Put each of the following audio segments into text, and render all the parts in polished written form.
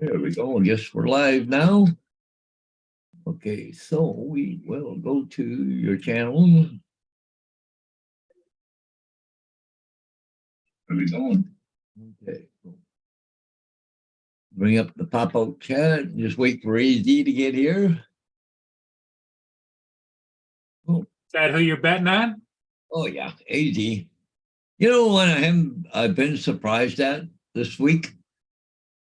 There we go. I guess we're live now. Okay, so we will go to your channel. Are we going? Okay. Bring up the pop-out chat and just wait for AZ to get here. Is that who you're betting on? Oh yeah, AZ. You know what I've been surprised at this week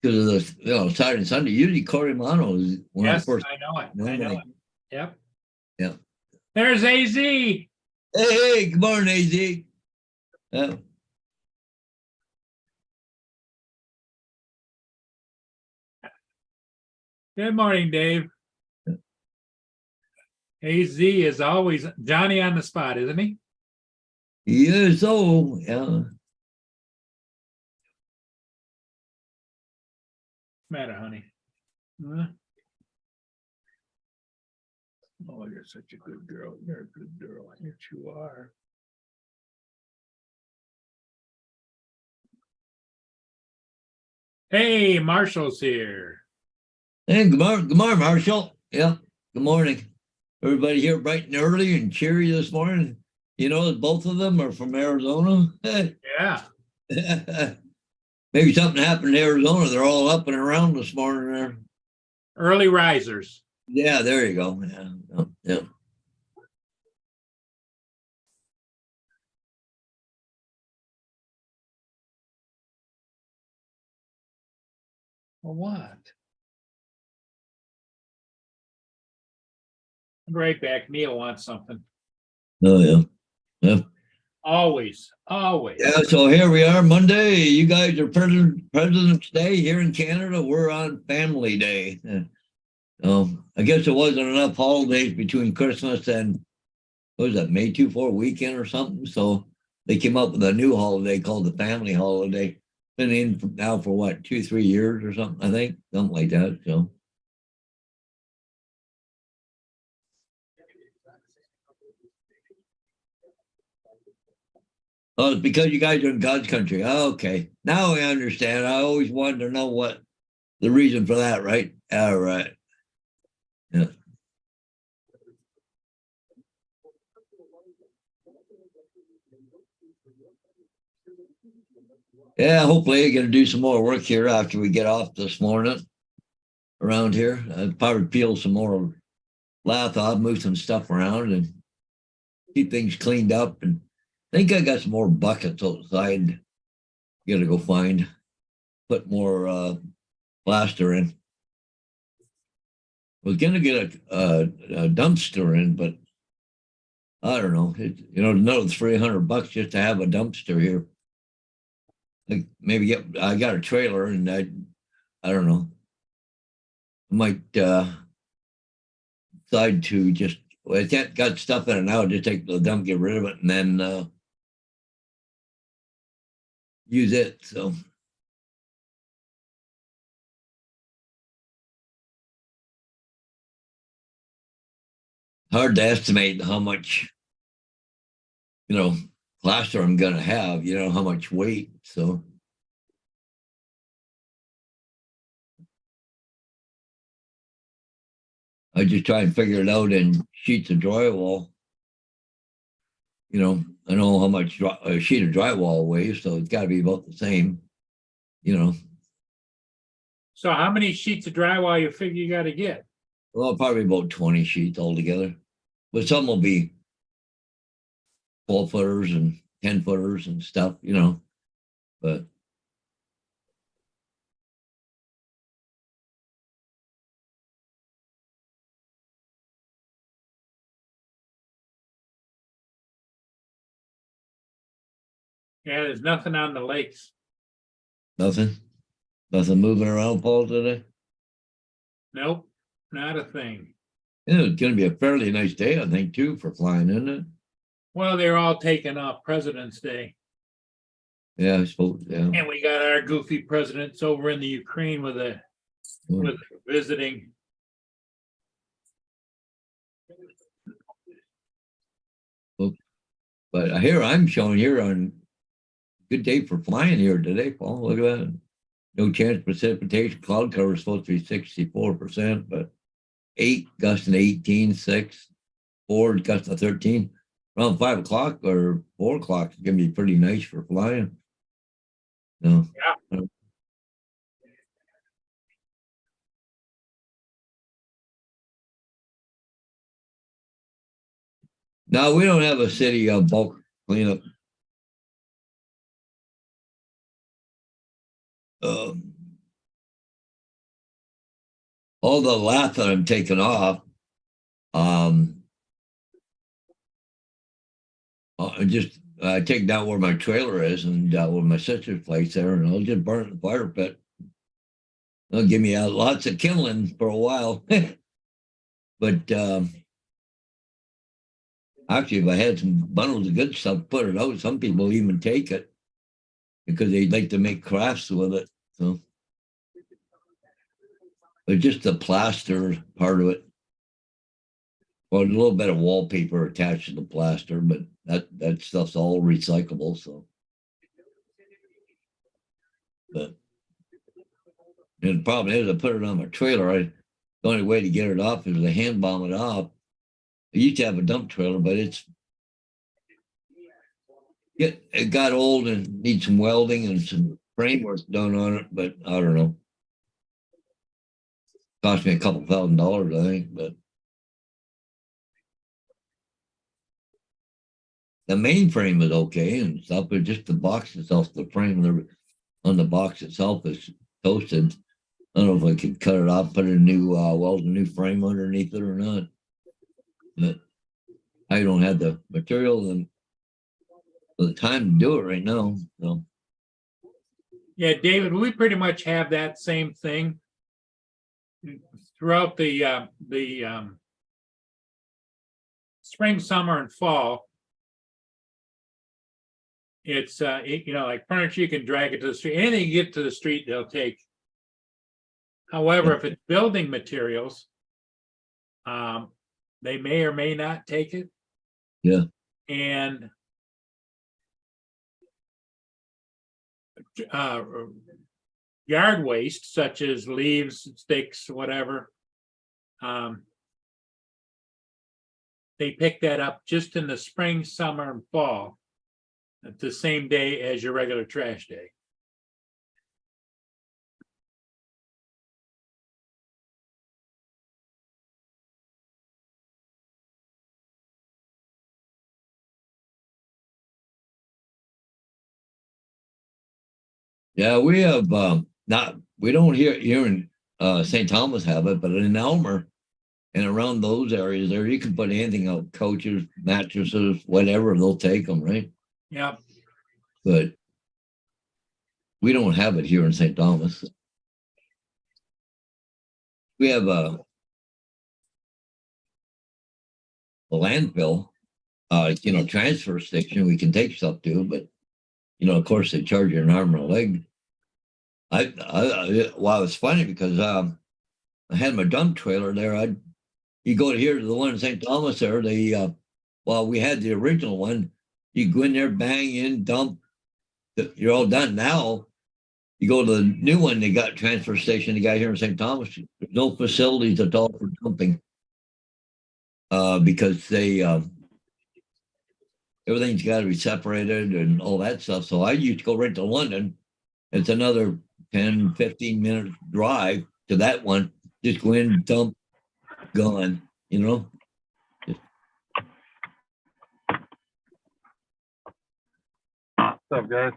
because of the Saturday and Sunday. Usually Corey Mano is one of the first. I know it. I know it. Yep. Yeah. There's AZ. Hey, good morning, AZ. Good morning, Dave. AZ is always Johnny on the spot, isn't he? He is, so yeah. Matter, honey. Huh? Oh, you're such a good girl. You're a good girl. Yes, you are. Hey, Marshall's here. Hey, good morning, Marshall. Yeah, good morning. Everybody here bright and early and cheery this morning. You know, both of them are from Arizona. Yeah. Maybe something happened in Arizona. They're all up and around this morning there. Early risers. Yeah, there you go. Yeah. Well, what? I'm right back. Neil wants something. Oh, yeah. Always. Yeah, so here we are Monday. You guys are President's Day here in Canada. We're on Family Day. I guess there wasn't enough holidays between Christmas and what was that, May 24 weekend or something. So they came up with a new holiday called the Family Holiday. Been in now for what, 2-3 years or something, I think, something like that. So. Oh, it's because you guys are in God's country. Oh, okay. Now I understand. I always wanted to know what the reason for that, right? All right. Yeah. Yeah, hopefully I'm going to do some more work here after we get off this morning around here. I'll probably peel some more lath off, move some stuff around and keep things cleaned up. And I think I got some more buckets outside. Got to go find, put more plaster in. Was going to get a dumpster in, but I don't know. Another $300 just to have a dumpster here. Like maybe I got a trailer and I don't know. I might decide to just I got stuff in it now, just take the dump, get rid of it, and then use it. So hard to estimate how much plaster I'm gonna have, how much weight. So I just try and figure it out in sheets of drywall. I know how much a sheet of drywall weighs, so it's got to be about the same. So how many sheets of drywall you figure you got to get? Well, probably about 20 sheets altogether, but some will be 12 footers and 10 footers and stuff, but Yeah, there's nothing on the lakes. nothing moving around, Paul, today. Nope, not a thing. Yeah, it's going to be a fairly nice day, I think, too, for flying, isn't it? Well, they're all taking off President's Day. Yeah, I suppose. Yeah. And we got our goofy presidents over in the Ukraine with visiting. But I'm showing here on good day for flying here today, Paul. Look at that. No chance precipitation. Cloud cover is supposed to be 64%, but 8 gusting 18, 6, 4 gusting 13. Around 5 o'clock or 4 o'clock is gonna be pretty nice for flying. No. Yeah. No, we don't have a city bulk cleanup. All the lath that I'm taking off, I just take down where my trailer is and where my sister's place there, and I'll just burn it in the fire pit. They'll give me lots of kindling for a while. But actually, if I had some bundles of good stuff, put it out. Some people even take it because they like to make crafts with it. So, but just the plaster part of it. Well, a little bit of wallpaper attached to the plaster, but that stuff's all recyclable. So, but and the problem is, I put it on my trailer. The only way to get it off is to hand bomb it off. I used to have a dump trailer, but it got old and needs some welding and some framework done on it. But I don't know. Cost me a couple $1,000, I think, but the main frame is okay and stuff, but just the box itself, the frame on the box itself is toasted. I don't know if I could cut it off, put a new weld a new frame underneath it or not. But I don't have the material and the time to do it right now. So Yeah, David, we pretty much have that same thing throughout the spring, summer, and fall. It's like furniture, you can drag it to the street. Anything you get to the street, they'll take. However, if it's building materials, they may or may not take it. Yeah. And yard waste, such as leaves, sticks, whatever, they pick that up just in the spring, summer, and fall at the same day as your regular trash day. yeah, we have we don't here in St. Thomas have it, but in Elmer and around those areas there, you can put anything out, couches, mattresses, whatever, they'll take them, right? Yeah. But we don't have it here in St. Thomas. We have a landfill, transfer station we can take stuff to, but of course they charge you an arm and a leg. Well, it's funny because I had my dump trailer there. You go here to the one in St. Thomas there, we had the original one. You go in there, bang in, dump, you're all done. Now you go to the new one, they got transfer station, the guy here in St. Thomas, there's no facilities at all for dumping. Because they everything's got to be separated and all that stuff. So I used to go right to London. It's another 10, 15 minute drive to that one. Just go in, dump, gone, What's up, guys?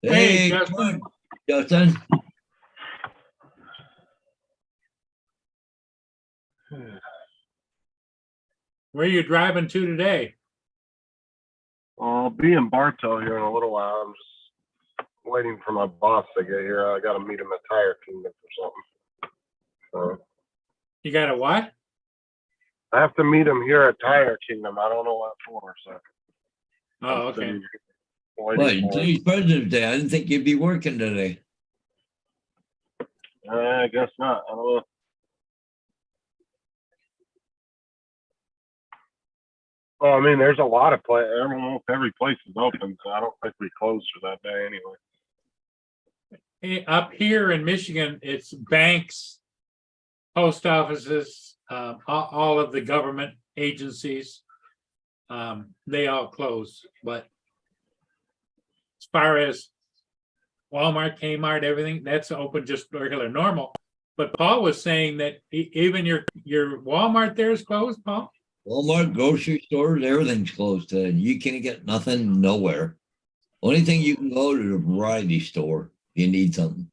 Hey, Justin. Justin. Where are you driving to today? I'll be in Bartow here in a little while. I'm just waiting for my boss to get here. I got to meet him at Tire Kingdom or something. You got a what? I have to meet him here at Tire Kingdom. I don't know what for. So. Oh, okay. What? Today's President's Day. I didn't think you'd be working today. I guess not. I don't know. Well, I mean, there's a lot of almost every place is open, so I don't think we close for that day anyway. Up here in Michigan, it's banks, post offices, all of the government agencies. They all close, but as far as Walmart, Kmart, everything, that's open just regular normal. But Paul was saying that even your Walmart there is closed, Paul? Walmart, grocery stores, everything's closed. You can't get nothing nowhere. Only thing you can go to the variety store if you need something.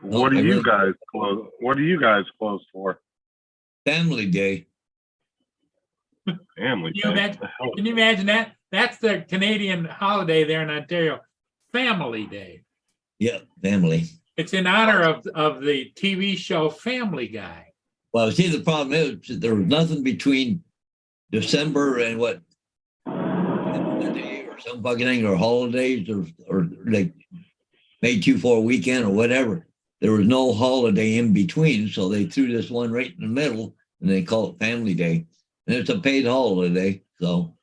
What I do you really- guys close? What do you guys close for? Family Day. Family Can you Day. imagine- The hell? Can you imagine that? That's the Canadian holiday there in Ontario, Family Day. Yeah, family. It's in honor of the TV show Family Guy. Well, see, the problem is there was nothing between December and what day or some fucking thing or holidays or like May 2-4 weekend or whatever. There was no holiday in between, so they threw this one right in the middle and they call it Family Day. And it's a paid holiday, so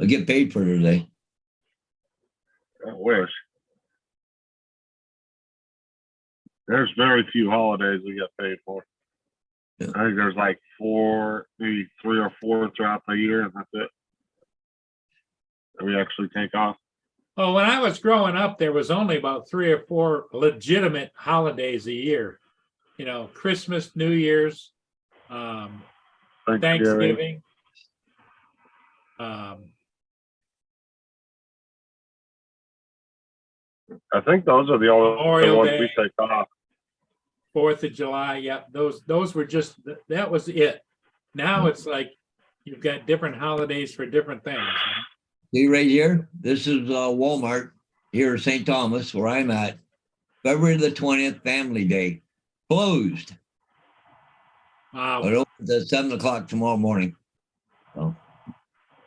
I get paid for the day. I wish. There's very few holidays we get paid for. Yeah. I think there's like maybe 3 or 4 throughout the year, and that's it. That we actually take off. Well, when I was growing up, there was only about 3 or 4 legitimate holidays a year. You know, Christmas, New Year's, Thanksgiving. I think those are the only Memorial ones Day. we take off. 4th of July, yeah, those were just, that was it. Now it's like you've got different holidays for different things. See right here, this is Walmart here in St. Thomas, where I'm at. February the 20th, Family Day, closed. Wow. It opens at 7 o'clock tomorrow morning. So,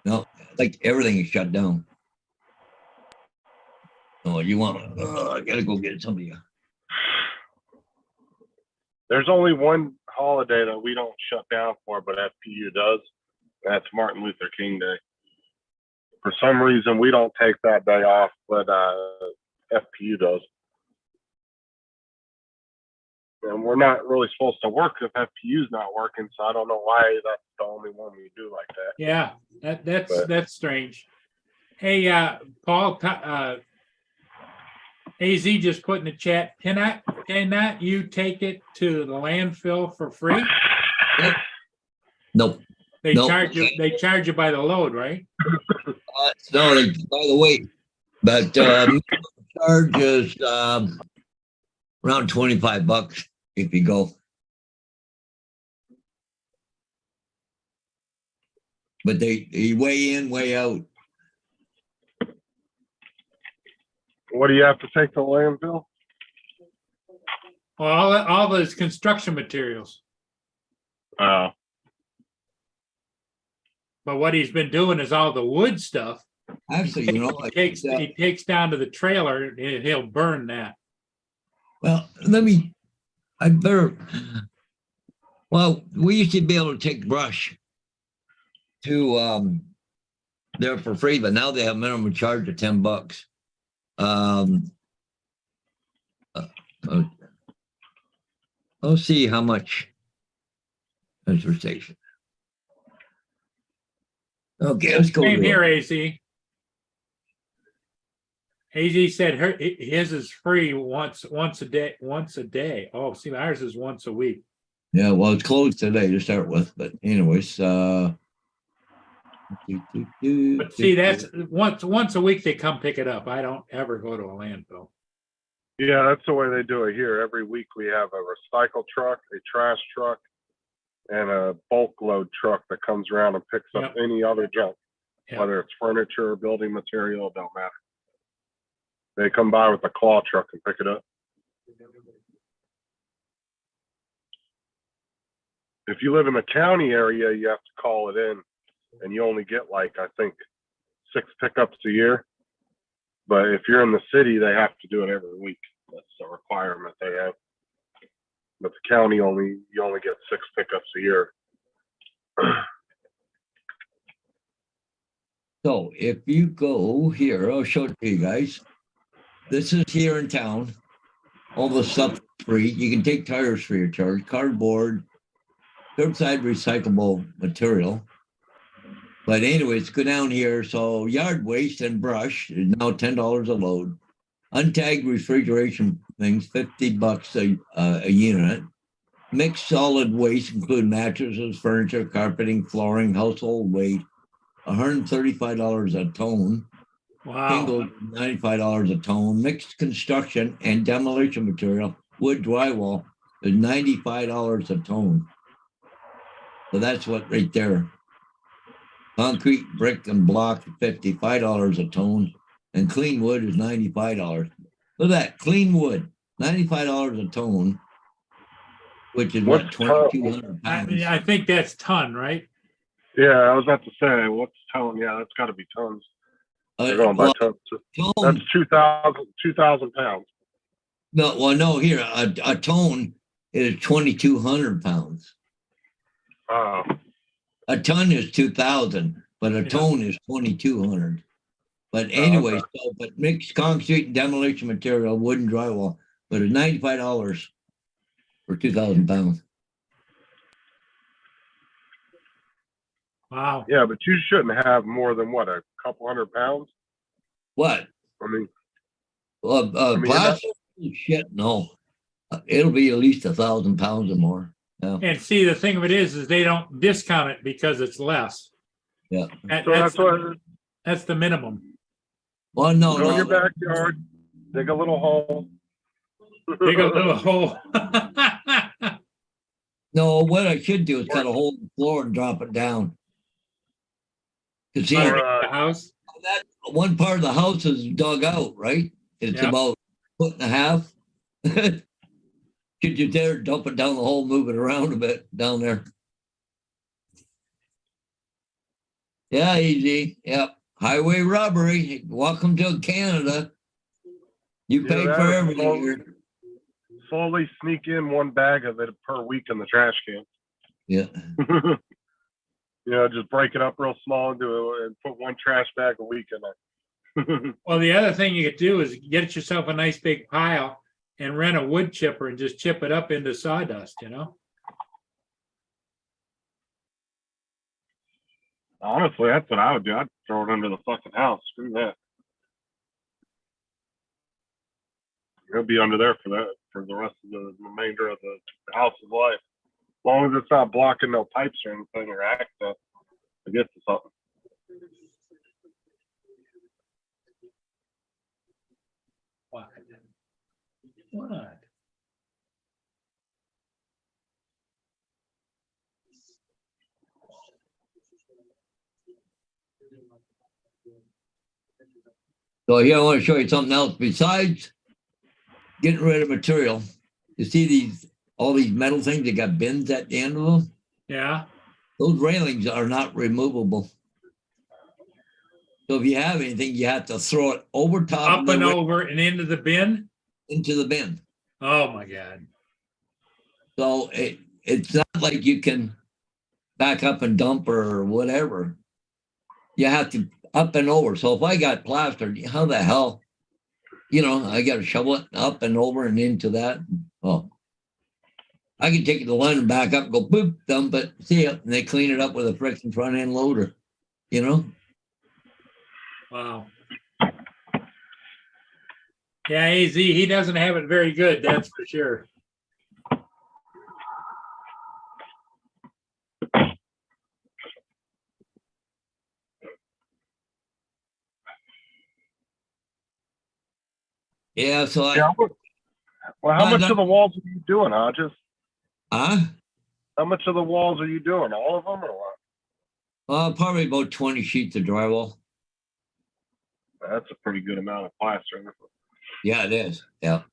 no, like everything is shut down. Oh, you want? I gotta go get some of you. There's only one holiday that we don't shut down for, but FPU does. That's Martin Luther King Day. For some reason, we don't take that day off, but FPU does. And we're not really supposed to work if FPU's not working, so I don't know why that's the only one we do like that. Yeah, that's strange. Hey, Paul, AZ just put in the chat, cannot you take it to the landfill for free? Nope. They Nope. charge you by the load, right? No, by the way, but charge is around $25 if you go. But they weigh in, weigh out. What do you have to take to landfill? Well, all those construction materials. Oh, But what he's been doing is all the wood stuff. Actually, you know, He takes down to the trailer and he'll burn that. well, well, we used to be able to take brush to there for free, but now they have minimum charge of $10. Let's see how much transfer station. Okay, let's go. Same to here, it. AZ. AZ said his is free once a day. Oh, see, ours is once a week. Yeah, well, it's closed today to start with, but anyways, But see, that's once a week they come pick it up. I don't ever go to a landfill. yeah, that's the way they do it here. Every week we have a recycle truck, a trash truck, and a bulk load truck that comes around and picks up any other junk, whether it's furniture or building material, it don't matter. They come by with a claw truck and pick it up. If you live in the county area, you have to call it in, and you only get like, I think, 6 pickups a year. But if you're in the city, they have to do it every week. That's a requirement they have. But the county you only get 6 pickups a year. So if you go here, I'll show it to you guys. This is here in town. All the stuff free. You can take tires free of charge, cardboard, curbside recyclable material. But anyways, go down here. So yard waste and brush is now $10 a load. Untagged refrigeration things, $50 a unit. Mixed solid waste include mattresses, furniture, carpeting, flooring, household weight, $135 a ton. Wow. Shingle, $95 a ton. Mixed construction and demolition material, wood drywall is $95 a ton. So that's what right there. Concrete, brick, and block, $55 a ton. And clean wood is $95. Look at that, clean wood, $95 a ton, which is what, What's 2,200 pounds. I think that's ton, right? Yeah, I was about to say, what's ton? Yeah, that's got to be tons. They're going by tons. Ton, That's 2,000 pounds. no, here, a ton is 2,200 pounds. A ton is 2,000, but a Yeah. ton is 2,200. But anyway, okay. so, but mixed concrete and demolition material, wooden drywall, but it's $95 for 2,000 pounds. Wow. Yeah, but you shouldn't have more than what, a couple hundred pounds? What? I mean, mean, Plastic? Shit, no. It'll be at least 1,000 pounds or more. Yeah. And see, the thing of it is they don't discount it because it's less. Yeah. so that's what. That's the minimum. Well, no, Go in your no. backyard, dig a little hole. Dig a little hole. No, what I should do is cut a hole in the floor and drop it down. Cause see, Or, The house. that one part of the house is dug out, right? It's Yeah. about a foot and a half. Could you dare dump it down the hole, move it around a bit down there? Yeah, easy. Yep. Highway robbery. Welcome to Canada. You Yeah, pay that for is everything slowly- here. Slowly sneak in one bag of it per week in the trash can. Yeah. Just break it up real small and put one trash bag a week in it. Well, the other thing you could do is get yourself a nice big pile and rent a wood chipper and just chip it up into sawdust, Honestly, that's what I would do. I'd throw it under the fucking house. Screw that. It'll be under there for the rest of the remainder of the house's life. As long as it's not blocking no pipes or anything or access to get to something. What? What? So here I want to show you something else besides getting rid of material. You see all these metal things that got bins at the end of them? Yeah. Those railings are not removable. So if you have anything, you have to throw it over top Up of and the over and into the bin. into the bin. Oh my God. So it's not like you can back up and dump or whatever. You have to up and over. So if I got plastered, how the hell? I got to shovel it up and over and into that. Oh, I can take it to London, back up, go boop, dump it, see it, and they clean it up with a friction front end loader. Wow. Yeah, AZ, he doesn't have it very good, that's for sure. Yeah. So Yeah. Well, how No, much no. of the walls are you doing, Hodges? huh? How much of the walls are you doing? All of them or what? Probably about 20 sheets of drywall. That's a pretty good amount of plaster. Yeah, it is. Yeah.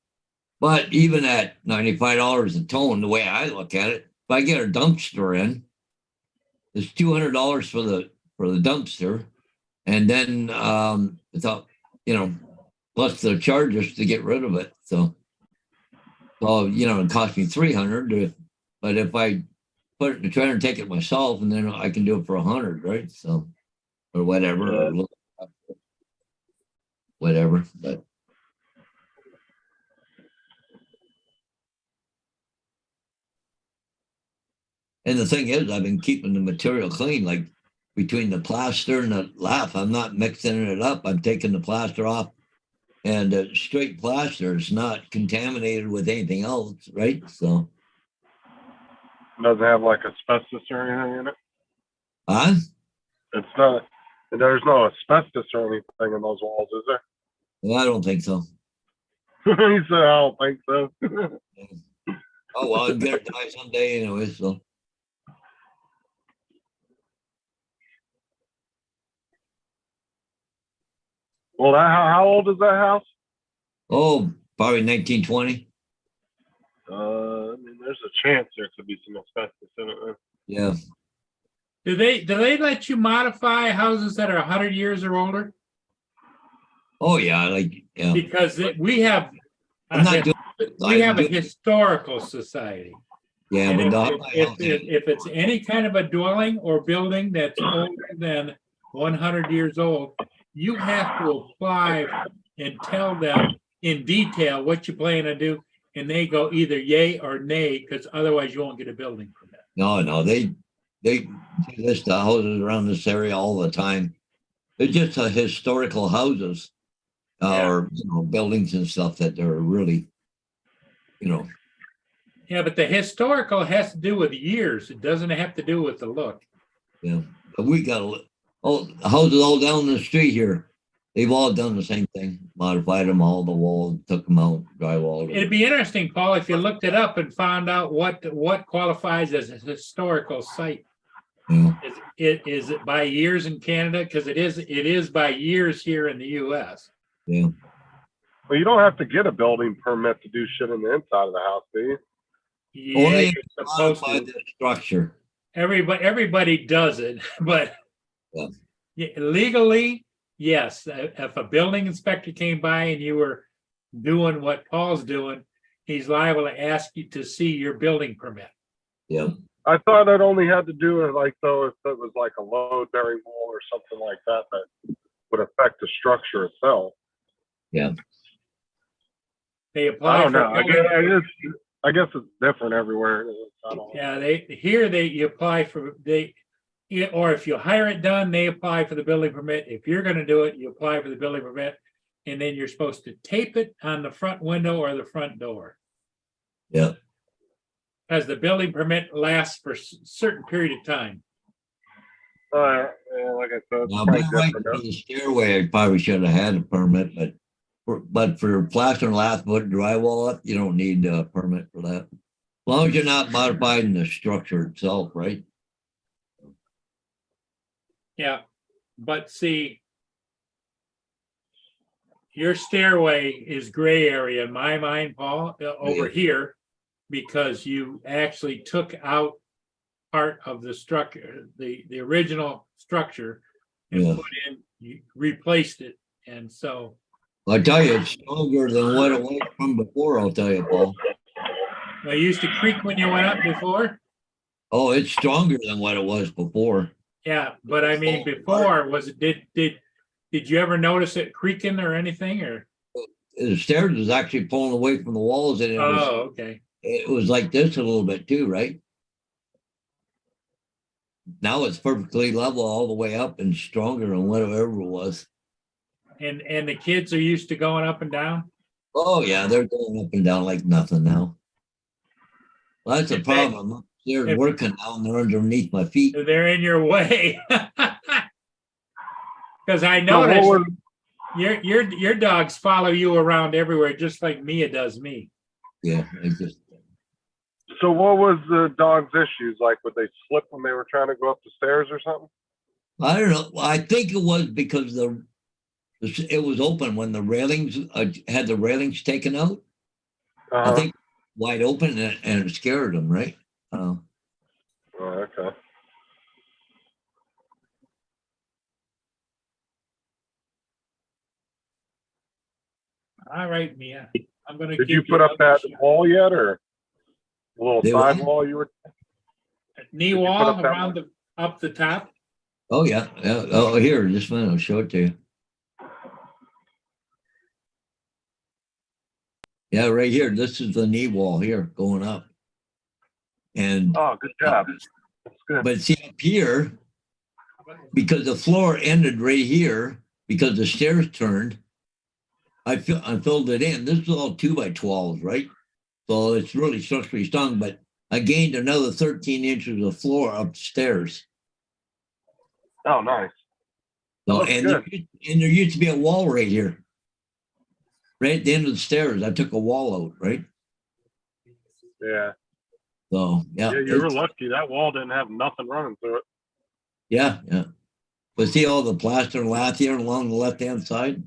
But even at $95 a ton, the way I look at it, if I get a dumpster in, it's $200 for the dumpster, and then without plus the charges to get rid of it. So it cost me $300. But if I put it in the trailer and take it myself, and then I can do it for $100, right? So or whatever, or whatever. But And the thing is, I've been keeping the material clean, like between the plaster and the lath. I'm not mixing it up. I'm taking the plaster off, and straight plaster is not contaminated with anything else, right? So, Doesn't have like asbestos or anything in it. huh? It's not. There's no asbestos or anything in those walls, is there? Well, I don't think so. He said, I don't think so. Oh well, I'm gonna die someday anyway. So, Well, how old is that house? oh, probably 1920. I mean, there's a chance there could be some asbestos in it. Yeah. Do they let you modify houses that are 100 years or older? Oh yeah, like yeah. Because we have I'm not doing. we have a I'm doing- historical society. Yeah, And but not my house. if it's any kind of a dwelling or building that's older than 100 years old, you have to apply and tell them in detail what you plan to do, and they go either yay or nay, because otherwise you won't get a building permit. No, they do this to houses around this area all the time. They're just historical houses, or buildings and stuff that are really, Yeah, but the historical has to do with years. It doesn't have to do with the look. yeah. But we got houses all down the street here. They've all done the same thing, modified them all, the walls, took them out, drywalled It'd them. be interesting, Paul, if you looked it up and found out what qualifies as a historical site. Yeah. Is it by years in Canada? Because it is by years here in the US. Yeah. Well, you don't have to get a building permit to do shit in the inside of the house, do you? Yeah, Only you're supposed modify to. the structure. Everybody does it, but Yeah. legally, yes. If a building inspector came by and you were doing what Paul's doing, he's liable to ask you to see your building permit. Yeah. I thought it only had to do with like though if it was like a load bearing wall or something like that that would affect the structure itself. Yeah. They apply. I don't for know. building- I guess it's different everywhere. I don't know. Yeah, you apply for or if you hire it done, they apply for the building permit. If you're gonna do it, you apply for the building permit, and then you're supposed to tape it on the front window or the front door. Yeah. As the building permit lasts for a certain period of time. Yeah, like I said, it's Now, probably by right different. for the stairway, I probably should have had a permit, but for plaster and lath, put drywall up, you don't need a permit for that. As long as you're not modifying the structure itself, right? Yeah, but see, your stairway is gray area in my mind, Paul, over Yeah. here, because you actually took out part of the structure, the original structure, and Yeah. put in, you replaced it, and so. I tell you, it's stronger than what it was from before, I'll tell you, Paul. They used to creak when you went up before. Oh, it's stronger than what it was before. Yeah, but I mean, before was it? Did you ever notice it creaking or anything? Or The stairs was actually pulling away from the walls, and okay. it was like this a little bit too, right? Now it's perfectly level all the way up and stronger than whatever it was. And the kids are used to going up and down. Oh yeah, they're going up and down like nothing now. Well, that's the In fact, problem. I'm upstairs if- working now, and they're underneath my feet. They're in your way. Because I So what noticed was- your dogs follow you around everywhere, just like Mia does me. Yeah, it's just So what was the dog's issues? Like, would they slip when they were trying to go up the stairs or something? I don't know. I think it was because it was open when the railings had the railings taken out. I think wide open and it scared them, right? Oh, okay. All right, Mia. I'm gonna. Did give you put up another that shot. wall yet, or a little They side what? wall you were? Knee you put wall up that around up the top? Oh yeah. Oh, here, just a minute. I'll show it to you. Yeah, right here. This is the knee wall here going up. And Oh, good job. That's good. But see up here, because the floor ended right here, because the stairs turned, I filled it in. This is all 2x12s, right? So it's really structurally strong, but I gained another 13 inches of floor upstairs. Oh, nice. So, Looks and there used to be a wall right here, right at the end of the stairs. I took a wall out, right? Yeah. So yeah, Yeah, you were lucky. That wall didn't have nothing running through it. yeah. But see all the plaster and lath here along the left hand side,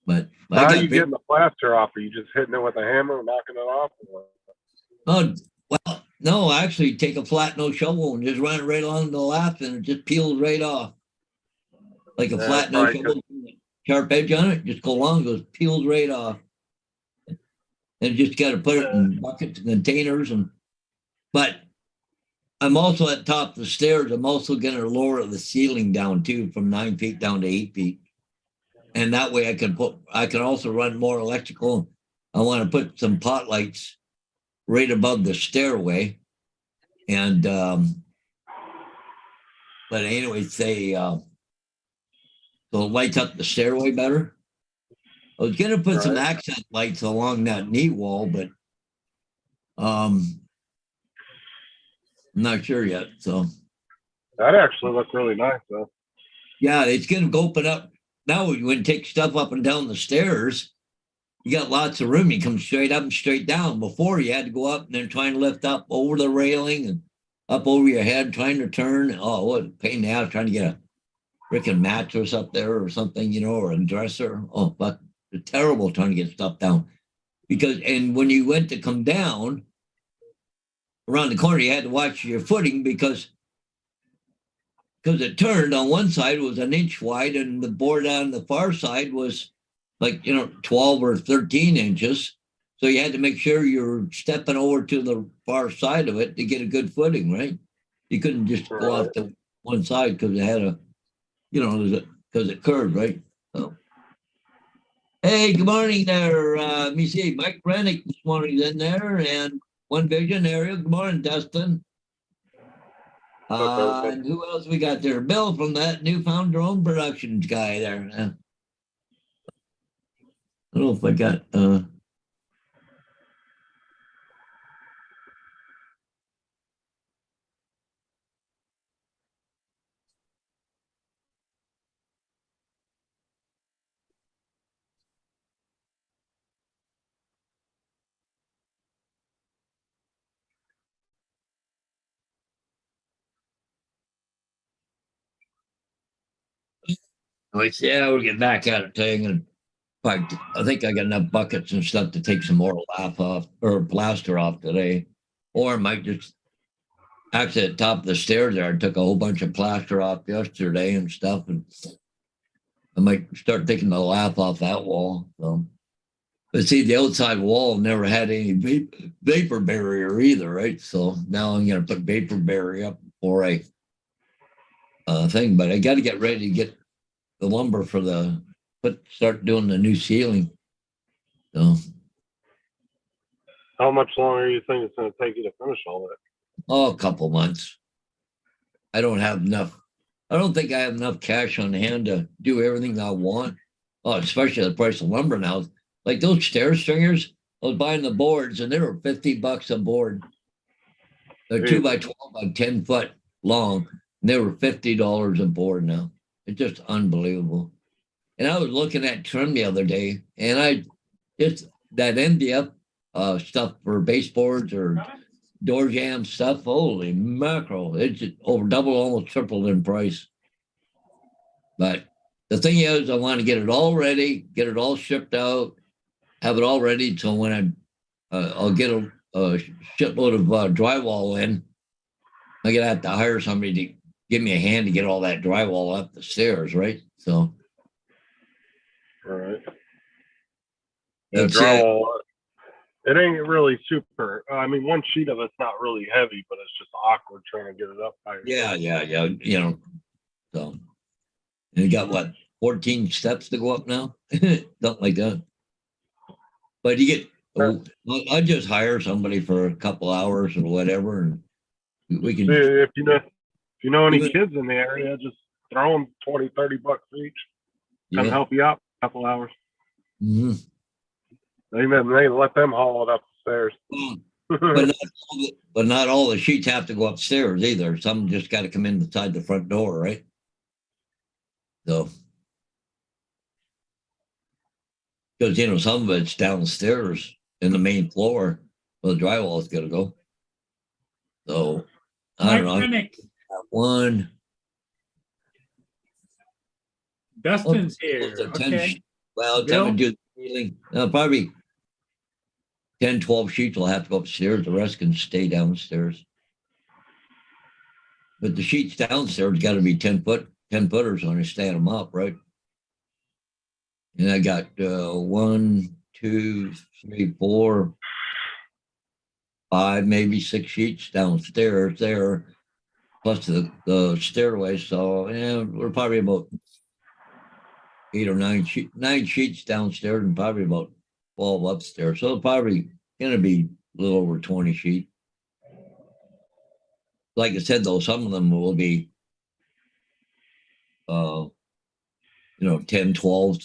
but How I are got you big. getting the plaster off? Are you just hitting it with a hammer and knocking it off? Oh, well, no, actually take a flat nose shovel and just run it right along the lath and it just peels right off. Like a Yeah, flat nose probably shovel, sharp edge on it, just go along, goes peels right off. And just got to put it in buckets and containers but I'm also at top of the stairs. I'm also going to lower the ceiling down too, from 9 feet down to 8 feet. And that way I can also run more electrical. I want to put some pot lights right above the stairway. And, but anyway, so it lights up the stairway better. I was going to put some accent lights along that knee wall, but, I'm not sure yet. So that actually looked really nice though. yeah, it's going to open up. Now when you take stuff up and down the stairs, you got lots of room. You come straight up and straight down. Before you had to go up and then try and lift up over the railing and up over your head, trying to turn. Oh, what a pain in the ass trying to get a freaking mattress up there or something, or a dresser. Oh, but it's terrible trying to get stuff down. And when you went to come down around the corner, you had to watch your footing because it turned on one side was an inch wide and the board on the far side was like 12 or 13 inches, so you had to make sure you're stepping over to the far side of it to get a good footing, right? You couldn't just go off to one side because it had because it curved, right? So hey, good morning there. Let me see, Mike Rennick this morning's in there, and One Vision area. Good morning, Dustin. And who else we got there? Bill from that Newfound Drone Productions guy there. I don't know if I got yeah, we'll get back at it thing. And in fact, I think I got enough buckets and stuff to take some more lath off or plaster off today. Or I might just actually at the top of the stairs there, I took a whole bunch of plaster off yesterday and stuff. And I might start taking the lath off that wall. So, but see, the outside wall never had any vapor barrier either, right? So now I'm going to put vapor barrier up for a thing. But I got to get ready to get the lumber for start doing the new ceiling. So, How much longer do you think it's going to take you to finish all that? a couple months. I don't have enough. I don't think I have enough cash on hand to do everything I want. Oh, especially the price of lumber now. Like those stair stringers, I was buying the boards and they were $50 a board. They're 2x12 by 10 foot long. And they were $50 a board now. It's just unbelievable. And I was looking at trim the other day, and that MDF stuff for baseboards or door jam stuff. Holy mackerel! It's over double, almost tripled in price. But the thing is, I want to get it all ready, get it all shipped out, have it all ready. So when I'll get a shitload of drywall in, I'm gonna have to hire somebody to give me a hand to get all that drywall up the stairs, right? So. All right. Yeah, drywall. It ain't really super. I mean, one sheet of it's not really heavy, but it's just awkward trying to get it up higher. Yeah. So, and you got what, 14 steps to go up now? Something like that. But you get, I just hire somebody for a couple hours or whatever, and We can. If you know any Even- kids in the area, just throw them 20, 30 bucks each. Come Yeah. help you out a couple hours. Mhm. They let them haul it up the stairs. But not all the sheets have to go upstairs either. Some just got to come in inside the front door, right? So, because some of it's downstairs in the main floor, where the drywall's got to go. So, I don't know. Mike Minnick, One. Dustin's here. close to 10 Okay. Well, Bill? time to do the ceiling. Probably 10, 12 sheets will have to go upstairs. The rest can stay downstairs. But the sheets downstairs got to be 10 footers on to stand them up, right? And I got 1, 2, 3, 4, 5, maybe 6 sheets downstairs there, plus the stairway. So yeah, we're probably about 8 or 9 sheets downstairs and probably about 12 upstairs. So probably gonna be a little over 20 sheets. Like I said, though, some of them will be 10, 12.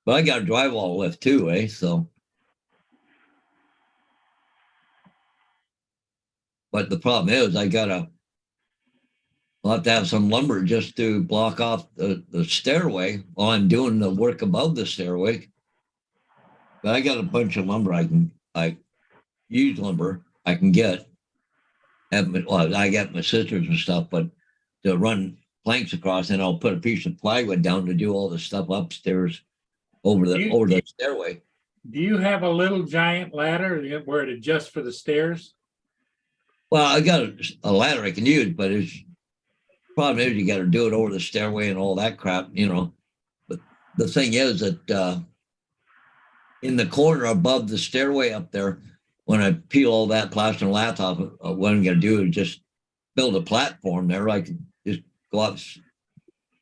But I got a drywall lift too, so. But the problem is I'll have to have some lumber just to block off the stairway while I'm doing the work above the stairway. But I got a bunch of lumber I use lumber I can get. I got my sisters and stuff, but to run planks across, and I'll put a piece of plywood down to do all the stuff upstairs over the stairway. Do you have a little giant ladder where it adjusts for the stairs? Well, I got a ladder I can use, but it's problem is you got to do it over the stairway and all that crap, But the thing is that in the corner above the stairway up there, when I peel all that plaster and lath off, what I'm going to do is just build a platform there. I can just go up.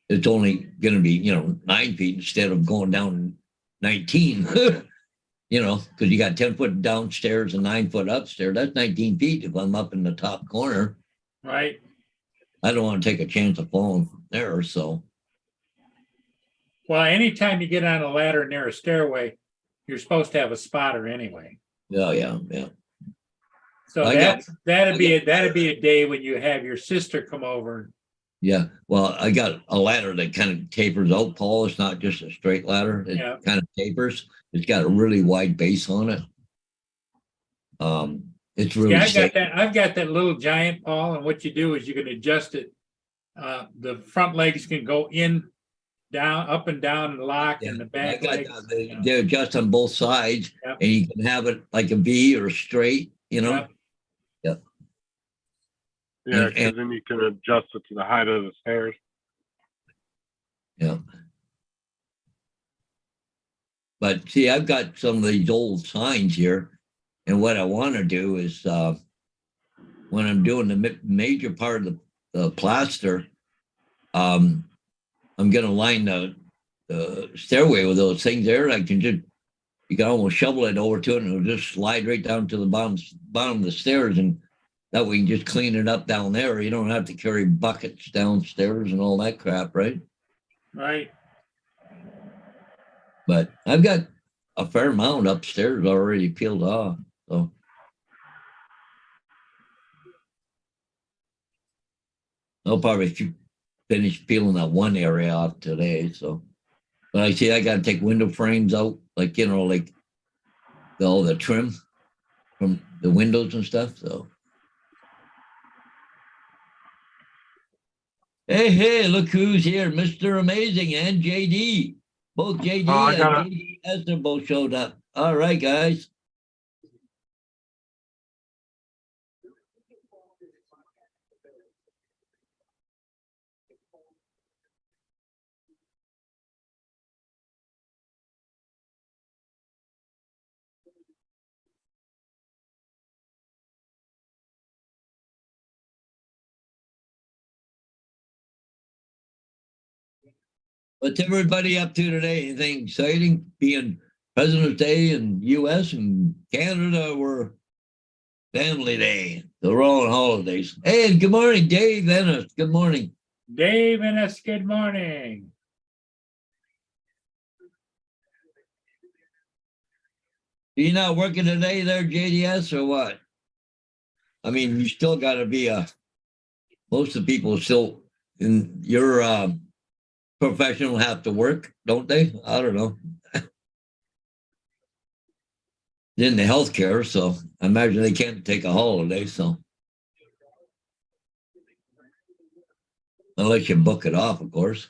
It's only going to be 9 feet instead of going down 19. Because you got 10 foot downstairs and 9 foot upstairs. That's 19 feet if I'm up in the top corner. Right. I don't want to take a chance of falling there. So, Well, anytime you get on a ladder near a stairway, you're supposed to have a spotter anyway. yeah. So that'd be a day when you have your sister come over. Yeah. Well, I got a ladder that kind of tapers out, Paul. It's not just a straight ladder. It kind of tapers. It's got a really wide base on it. It's really I've got that little giant, Paul, and what you do is you can adjust it. The front legs can go in, down, up and down, and lock, and the back legs. They adjust on both sides, Yep. and you can have it like a V or straight, Yep. Yep. Yeah, And- because then you can adjust it to the height of the stairs. Yeah. But see, I've got some of these old signs here, and what I want to do is when I'm doing the major part of the plaster, I'm going to line the stairway with those things there. You can almost shovel it over to it, and it'll just slide right down to the bottom of the stairs, and that way you can just clean it up down there. You don't have to carry buckets downstairs and all that crap, right? Right. But I've got a fair amount upstairs already peeled off. So I'll probably finish peeling that one area off today. So, but I got to take window frames out, like all the trim from the windows and stuff. So, hey, look who's here, Mr. Amazing and JD. Both JD and JD Esther both showed up. All right, guys. What's everybody up to today? Anything exciting? Being President's Day in U.S. and Canada, we're Family Day. So we're all on holidays. Hey, and good morning, Dave Ennis. Good morning. Dave Ennis, good morning. You not working today there, JDS, or what? I mean, you still got to be most of the people still in your profession have to work, don't they? I don't know. In the healthcare, so I imagine they can't take a holiday, so unless you book it off, of course.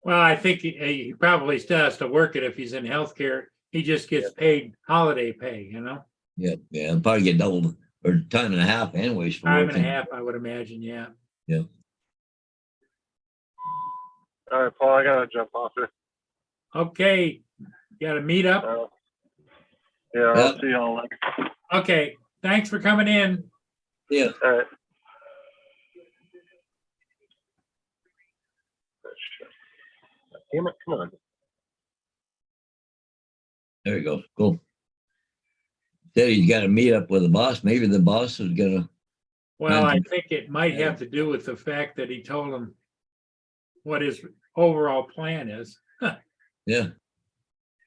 Well, I think he probably still has to work it if he's in healthcare. He just gets paid holiday pay, you know? Yeah, probably get double or time and a half anyways for Time working. and a half, I would imagine, yeah. Yeah. All right, Paul, I gotta jump off here. Okay, got to meet up. Yeah, I'll Yep. see y'all later. Okay, thanks for coming in. Yeah. All right. Damn it, come on. There you go. Cool. Said he's got to meet up with the boss. Maybe the boss is gonna. Well, I think it might have to do with the fact that he told him what his overall plan is. Yeah.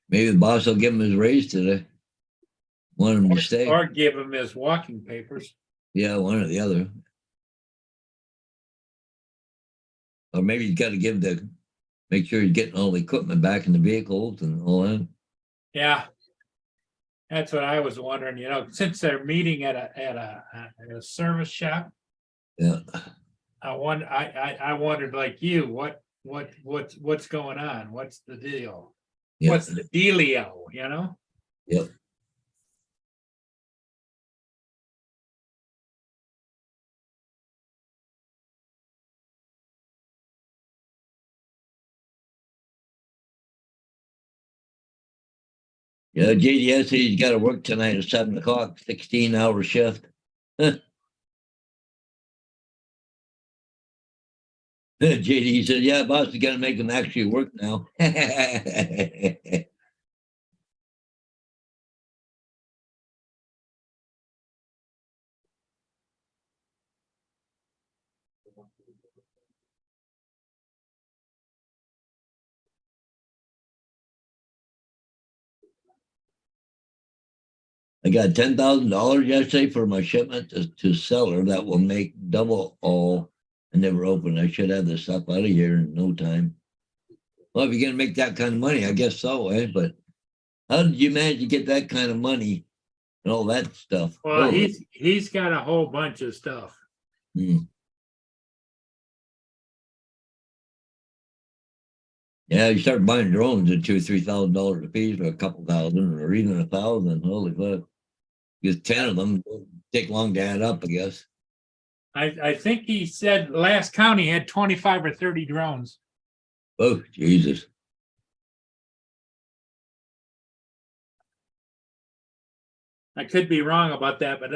Maybe the boss will give him his raise today. Want him to stay. Or give him his walking papers. Yeah, one or the other. Or maybe he's got to make sure he's getting all the equipment back in the vehicles and all that. Yeah. That's what I was wondering, you know, since they're meeting at a service shop, Yeah. I wondered like you, what's going on? What's the deal? Yeah. What's the dealio, you know? Yep. Yeah, JDS said he's got to work tonight at 7 o'clock, 16-hour shift. JD said, yeah, boss is gonna make him actually work now. I got $10,000 yesterday for my shipment to seller that will make double all. I never opened. I should have this stuff out of here in no time. Well, if you're gonna make that kind of money, I guess so, eh? But how did you manage to get that kind of money and all that stuff? Well, Oh, he's got a whole bunch of stuff. hmm. Yeah, you start buying drones at $2,000 or $3,000 a piece, or a couple thousand, or even 1,000. Holy fuck! Because 10 of them don't take long to add up, I guess. I think he said last count he had 25 or 30 drones. Oh, Jesus. I could be wrong about that, but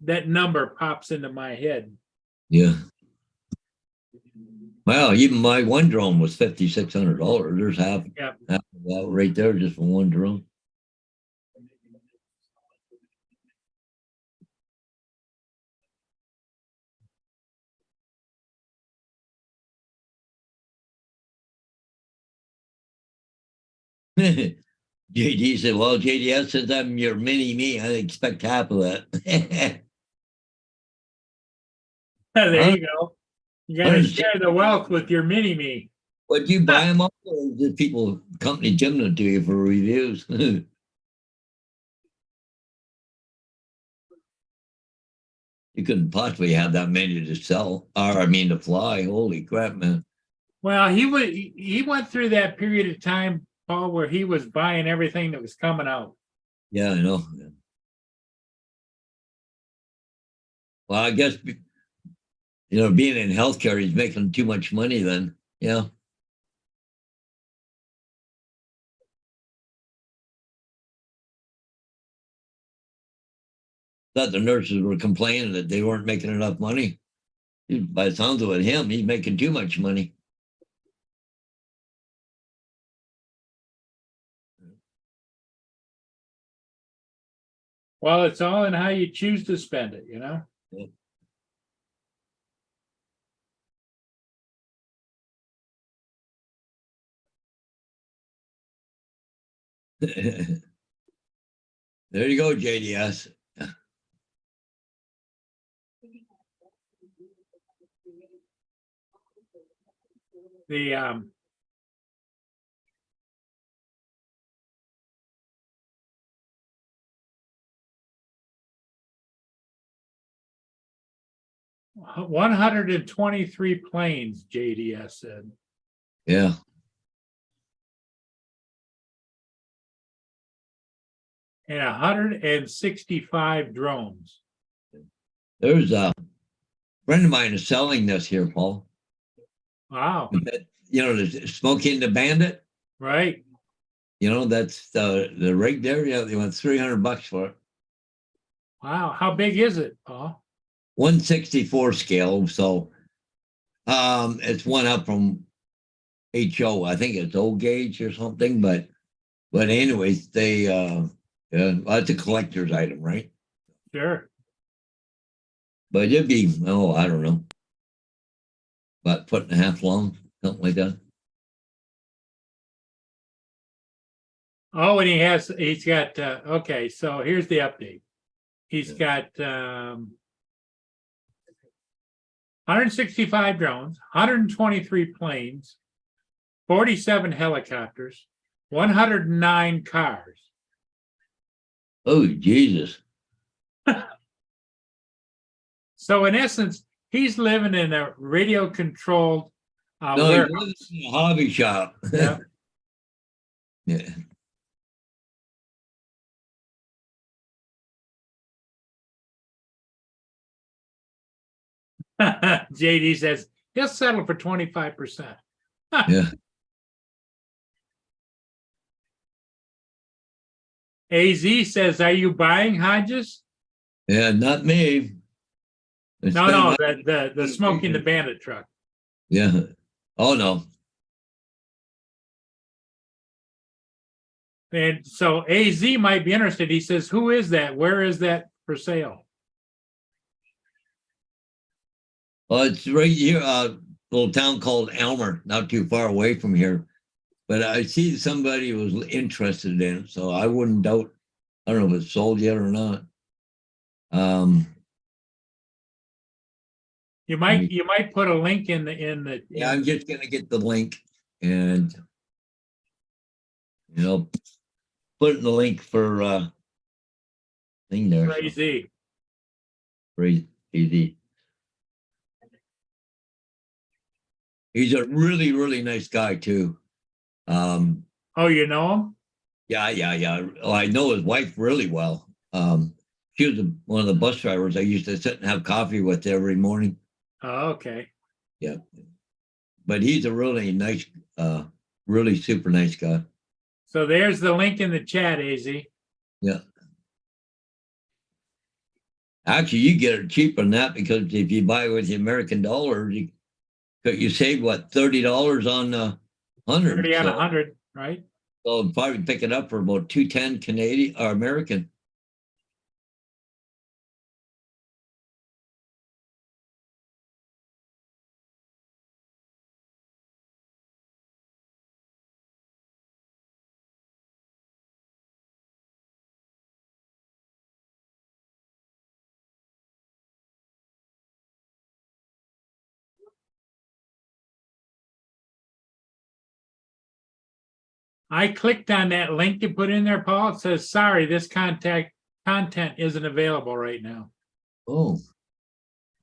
that number pops into my head. Yeah. Wow, even my one drone was $5,600. There's half of that right there just for one drone. JD said, well, JDS says I'm your mini me. I expect half of that. There Huh? you go. You got to share the wealth with your mini me. Would you buy them all, or did people, company giving them to you for reviews? You couldn't possibly have that many to sell, or I mean to fly. Holy crap, man. Well, he went through that period of time, Paul, where he was buying everything that was coming out. Yeah, I know. Well, I guess, being in healthcare, he's making too much money then. Yeah. Thought the nurses were complaining that they weren't making enough money. By the sounds of it, he's making too much money. Well, it's all in how you choose to spend it, you know? There you go, JDS. The, 123 planes, JDS said. Yeah. And 165 drones. There's a friend of mine is selling this here, Paul. Wow, You know, the Smoking the Bandit. right. You know, that's the rig there. Yeah, they want $300 for it. Wow, how big is it, Paul? 164 scale. So it's one up from HO. I think it's O gauge or something, but anyways, they yeah, well, it's a collector's item, right? Sure. But it'd be, oh, I don't know, about 1.5 foot long, something like that. Oh, and he's got, okay, so here's the update. He's got 165 drones, 123 planes, 47 helicopters, 109 cars. Oh, Jesus. So in essence, he's living in a radio controlled No, warehouse. he lives in a hobby shop. Yeah. Yeah. JD says he'll settle for 25%. Yeah. AZ says, are you buying Hodges? Yeah, not me. No, the Smoking the Bandit truck. Yeah. Oh, no. And so AZ might be interested. He says, who is that? Where is that for sale? Well, it's right here, a little town called Elmer, not too far away from here. But I see somebody was interested in it, so I wouldn't doubt. I don't know if it's sold yet or not. You might put a link in the Yeah, I'm just gonna get the link and put in the link for thing there. Crazy. Very easy. He's a really, really nice guy too. Oh, you know him? Yeah. Oh, I know his wife really well. She was one of the bus drivers I used to sit and have coffee with every morning. Oh, okay. Yeah. But he's a really nice, really super nice guy. So there's the link in the chat, AZ. Yeah. Actually, you get it cheaper than that because if you buy with the American dollar, you save what, $30 on 100. 30 on 100, right? So I'd probably pick it up for about 210 Canadian or American. I clicked on that link you put in there, Paul. It says, sorry, this content isn't available right now. Oh,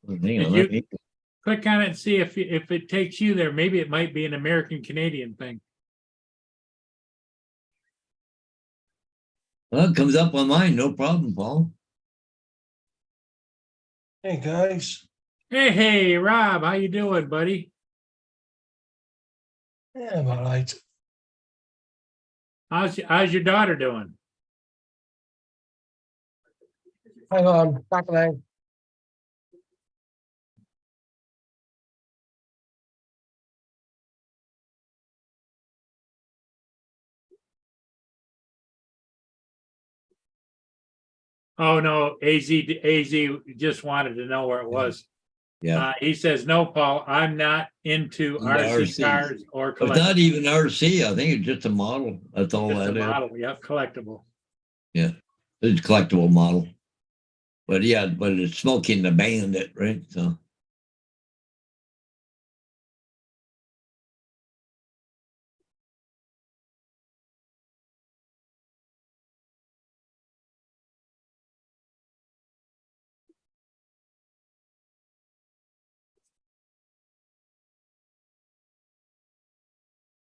well, hang on. Did you click on it and see if it takes you there? Maybe it might be an American Canadian thing. Well, it comes up on mine, no problem, Paul. Hey, guys. Hey, Rob, how you doing, buddy? Yeah, I'm all right. How's your daughter doing? Hang on, back line. Oh, no, AZ just wanted to know where it was. Yeah. He says, no, Paul, I'm not into Into RC RC. cars or It's not collectible. even RC. I think it's just a model. That's all Just a that is. model, yeah, collectible. Yeah. It's a collectible model. But yeah, but it's Smoking the Bandit, right? So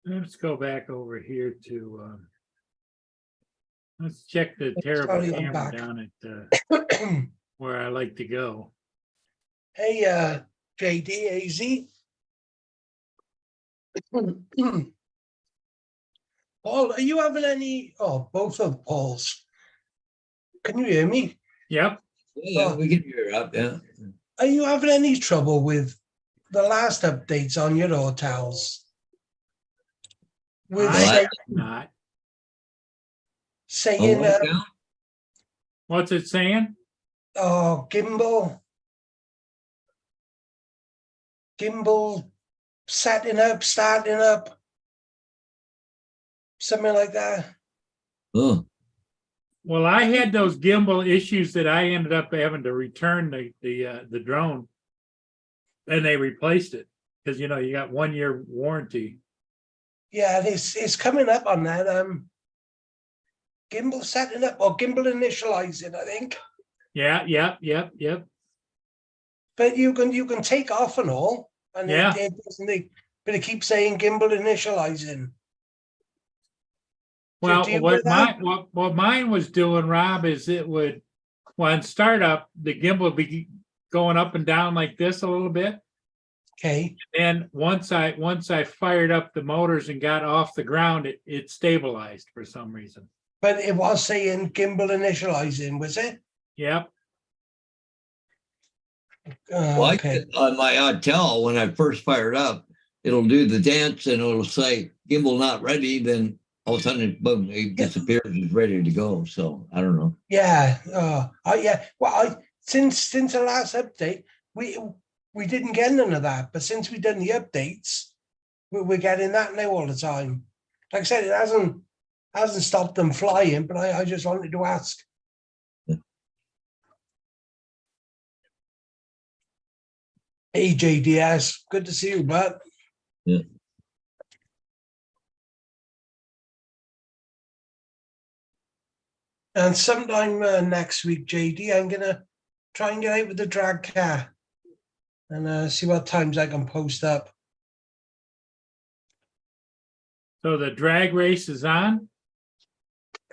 Let's go back over here to, let's check the terrible Sorry, I'm camera back. down at where I like to go. Hey, JD, AZ. Paul, are you having any, oh, both of Paul's. Can you hear me? Yep, yeah, we can hear up. Yeah. Are you having any trouble with the last updates on your hotels? With I am not. saying, Oh, yeah. What's it saying? gimbal setting up, starting up, something like that. Oh, Well, I had those gimbal issues that I ended up having to return the drone. And they replaced it because, you know, you got 1 year warranty. Yeah, it's coming up on that. Gimbal setting up or gimbal initializing, I think. Yeah, yep. But you can take off and all, and Yeah. it doesn't. But it keeps saying gimbal initializing. Well, do you what do that? what mine was doing, Rob, is it would, when startup, the gimbal would be going up and down like this a little bit. Okay, And once I fired up the motors and got off the ground, it stabilized for some reason. but it was saying gimbal initializing, was it? Yep. well, Okay. on my Autel, when I first fire it up, it'll do the dance and it'll say gimbal not ready. Then all of a sudden, boom, it disappears. It's ready to go. So I don't know. Yeah. Yeah. Well, since the last update, we didn't get none of that. But since we've done the updates, we're getting that now all the time. Like I said, it hasn't stopped them flying. But I just wanted to ask. Hey JDS, good to see you, bud. Yeah. And sometime next week, JD, I'm gonna try and get out with the drag car and see what times I can post up. So the drag race is on.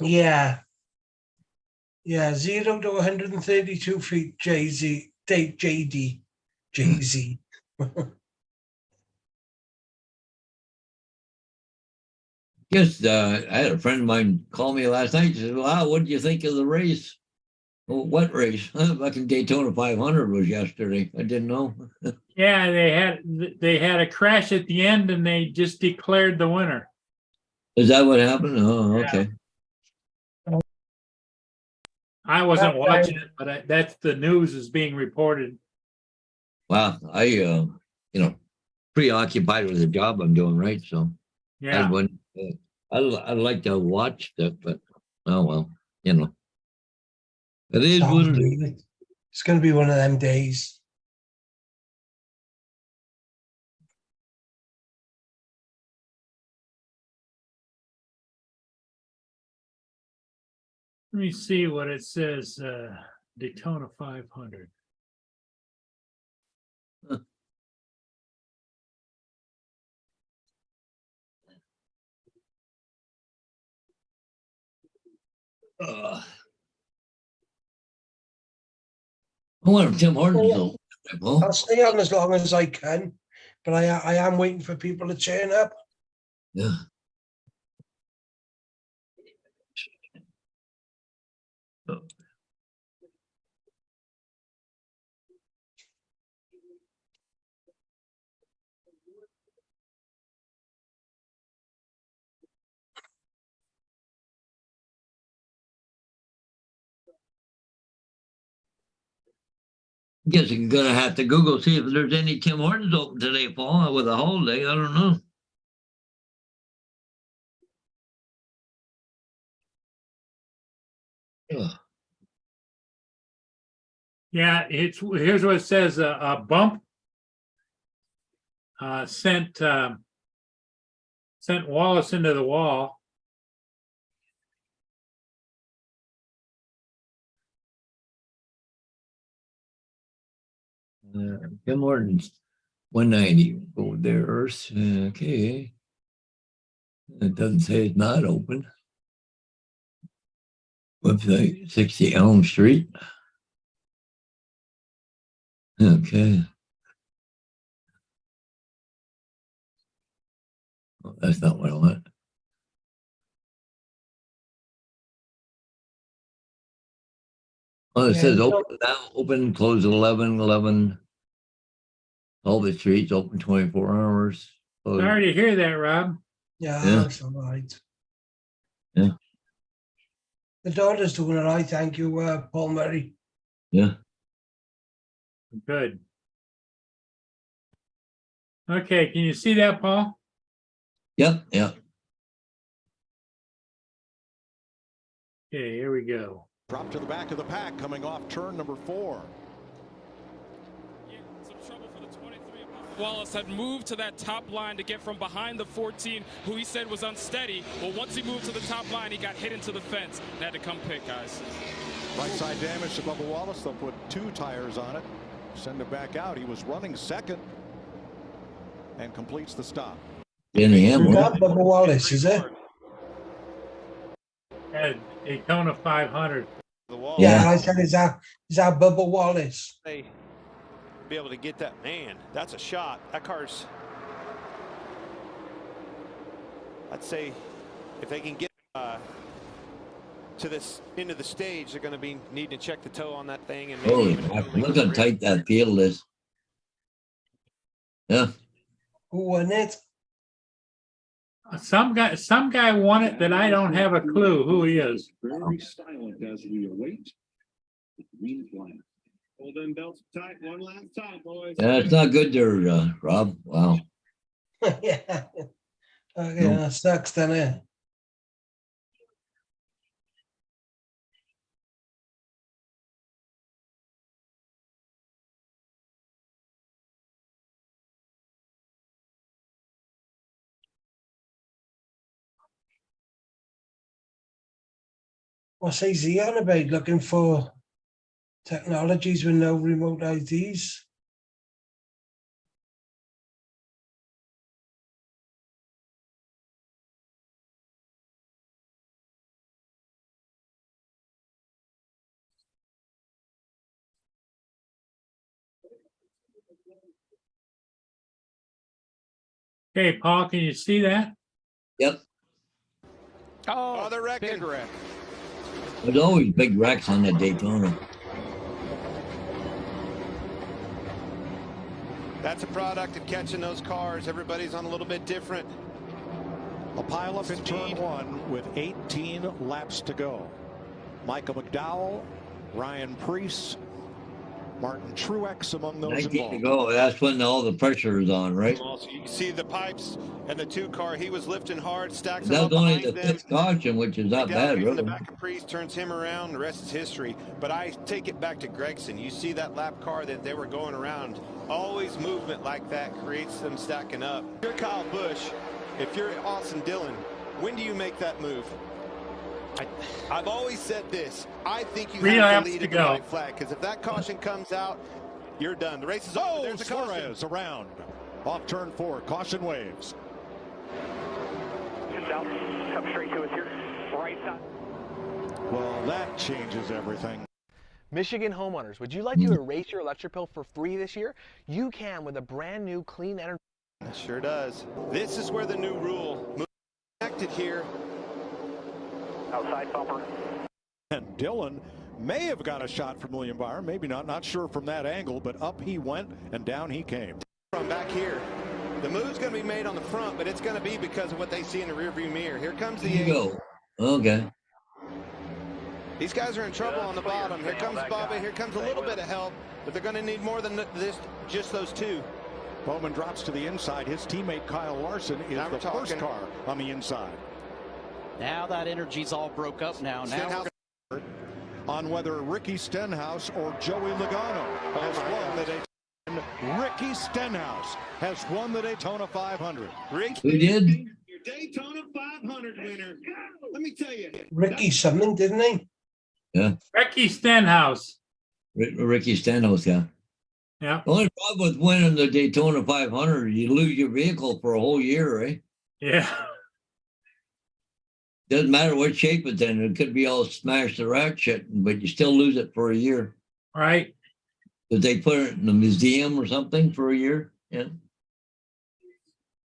Yeah. Yeah, 0 to 132 feet, JD. JZ. Yes, I had a friend of mine call me last night. He said, "Wow, what did you think of the race?" Well, what race? Fucking Daytona 500 was yesterday. I didn't know. Yeah, they had a crash at the end and they just declared the winner. Is that what happened? Oh, Yeah. okay. I wasn't watching it, but that's the news is being reported. Wow, preoccupied with the job I'm doing, right? So Yeah. I'd like to watch that, but oh well, it is what it is. It's gonna be one of them days. Let me see what it says. Daytona 500. I wonder if Tim Hortons will. I'll stay on as long as I can, but I am waiting for people to turn up. Yeah. Guess you're gonna have to Google, see if there's any Tim Hortons open today, Paul, with a holiday. I don't know. Ugh. Yeah, here's what it says, a bump sent Wallace into the wall. Tim Hortons, 190 over there, Earth. Okay. It doesn't say it's not open. Website 60 Elm Street. Okay. Oh, that's not what I want. Oh, it Yeah, says so- open now, open, close at 11. All the streets open 24 hours. Closed. Sorry to hear that, Rob. Yeah, Yeah. that's all right. Yeah. The daughter's doing all right, thank you, Paul Murray. Yeah. Good. Okay, can you see that, Paul? Yep. Okay, here we go. Drop to the back of the pack coming off turn number 4. Yeah, some trouble for the 23. Wallace had moved to that top line to get from behind the 14, who he said was unsteady. Well, once he moved to the top line, he got hit into the fence and had to come pick, guys. Right side damage to Bubba Wallace. They'll put 2 tires on it. Send him back out. He was running second and completes the stop. In the Is end, that Bubba Wallace, is it? At Daytona 500. The wall. Yeah, I said, is that Bubba Wallace? They be able to get that. Man, that's a shot. That car's, I'd say if they can get to this into the stage, they're going to be needing to check the toe on that thing and maybe holy even crap, look how tight that field is. Yeah. Who won it? Some guy won it that I don't have a clue who he is. Very silent as we await the green flag. Hold them belts tight one last time, boys. Yeah, it's not good there, Rob. Wow. Yeah. Okay, that sucks, doesn't it? What's AZ on about? Looking for technologies with no remote IDs? Okay, Paul, can you see that? Yep. Oh, they're wrecking. Big wreck. There's always big wrecks on the Daytona. That's a product of catching those cars. Everybody's on a little bit different. A pile up in turn Speed. 1 with 18 laps to go. Michael McDowell, Ryan Preece, Martin Truex among those 19 to involved. go. That's when all the pressure is on, right? Also, you can see the pipes and the 2 car. He was lifting hard, stacks them That's up only behind the them. 5th caution, which is not The bad, guy from the really. back of Priest turns him around. The rest is history. But I take it back to Gregson. You see that lap car that they were going around. Always movement like that creates them stacking up. If you're Kyle Busch, if you're Austin Dillon, when do you make that move? I've always said this. I think you 3 have laps to lead to at the go. right flag, because if that caution comes out, you're done. The race is over. Oh, There's a caution. Suarez around. Off turn 4, caution waves. South, come straight to us here. Right side. Well, that changes everything. Michigan homeowners, would you like to erase your electric bill for free this year? You can with a brand new clean energy. It sure does. This is where the new rule moves connected here. Outside bumper. And Dillon may have got a shot from William Byron, maybe not sure from that angle, but up he went and down he came. From back here. The move's going to be made on the front, but it's going to be because of what they see in the rearview mirror. Here comes the Here you ace. go. Okay. These guys are in trouble on the bottom. Here comes Bubba. Here comes a little bit of help, but they're going to need more than this. Just those two. Bowman drops to the inside. His teammate Kyle Larson is the first car on the inside. Now that energy's all broke up now. Now on whether Ricky Stenhouse or Joey Logano has won the Daytona. Ricky Stenhouse has won the Daytona 500. Who did? Your Daytona 500 winner. Let me tell you. Ricky something, didn't he? Becky Stenhouse. Ricky Stenhouse, yeah. Yeah. The only problem with winning the Daytona 500, you lose your vehicle for a whole year, right? Yeah. Doesn't matter what shape it's in. It could be all smashed to rat shit, but you still lose it for a year. Right. Did they put it in a museum or something for a year? Yeah.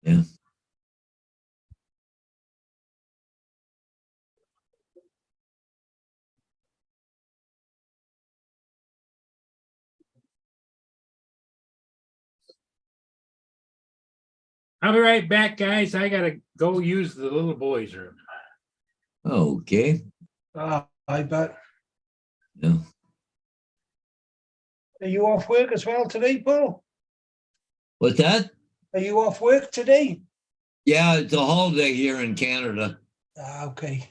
Yeah. I'll be right back, guys. I gotta go use the little boys' room. Okay. I bet. Yeah. Are you off work as well today, Paul? What's that? Are you off work today? Yeah, it's a holiday here in Canada. Okay.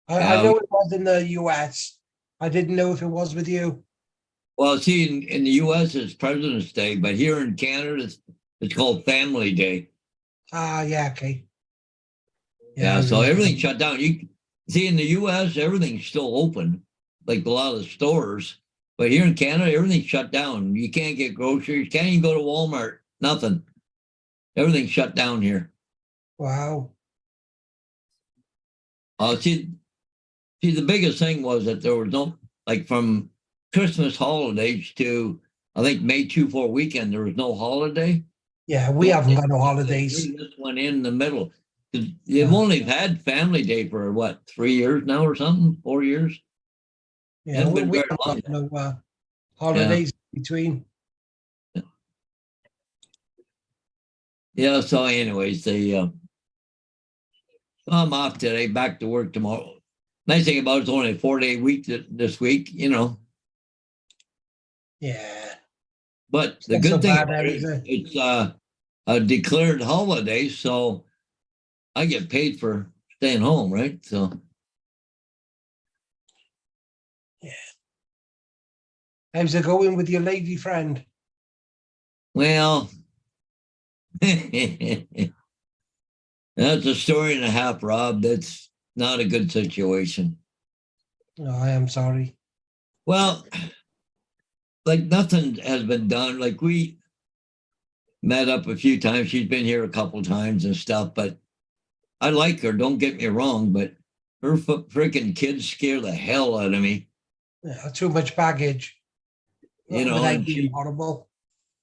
I know it was in the US. I didn't know if it was with you. Well, see, in the US, it's President's Day, but here in Canada, it's called Family Day. Yeah, okay. Yeah, so everything's shut down. You see, in the US, everything's still open, like a lot of stores. But here in Canada, everything's shut down. You can't get groceries. Can't even go to Walmart. Nothing. Everything's shut down here. Wow. See, the biggest thing was that there was no, like from Christmas holidays to, I think, May 2-4 weekend, there was no holiday. Yeah, we haven't got no holidays. This one in the middle. They've only had Family Day for what, 3 years now or something? 4 years? Yeah, we haven't got no holidays between. Yeah, so anyways, I'm off today, back to work tomorrow. Nice thing about it's only a 4-day week this week, you know. Yeah. But the good thing about it, it's a declared holiday, so I get paid for staying home, right? So yeah. How's it going with your lady friend? Well, that's a story and a half, Rob. That's not a good situation. Oh, I am sorry. Well, like nothing has been done. Like we met up a few times. She's been here a couple times and stuff, but I like her. Don't get me wrong, but her freaking kids scare the hell out of me. Yeah, too much baggage. You know, without being horrible.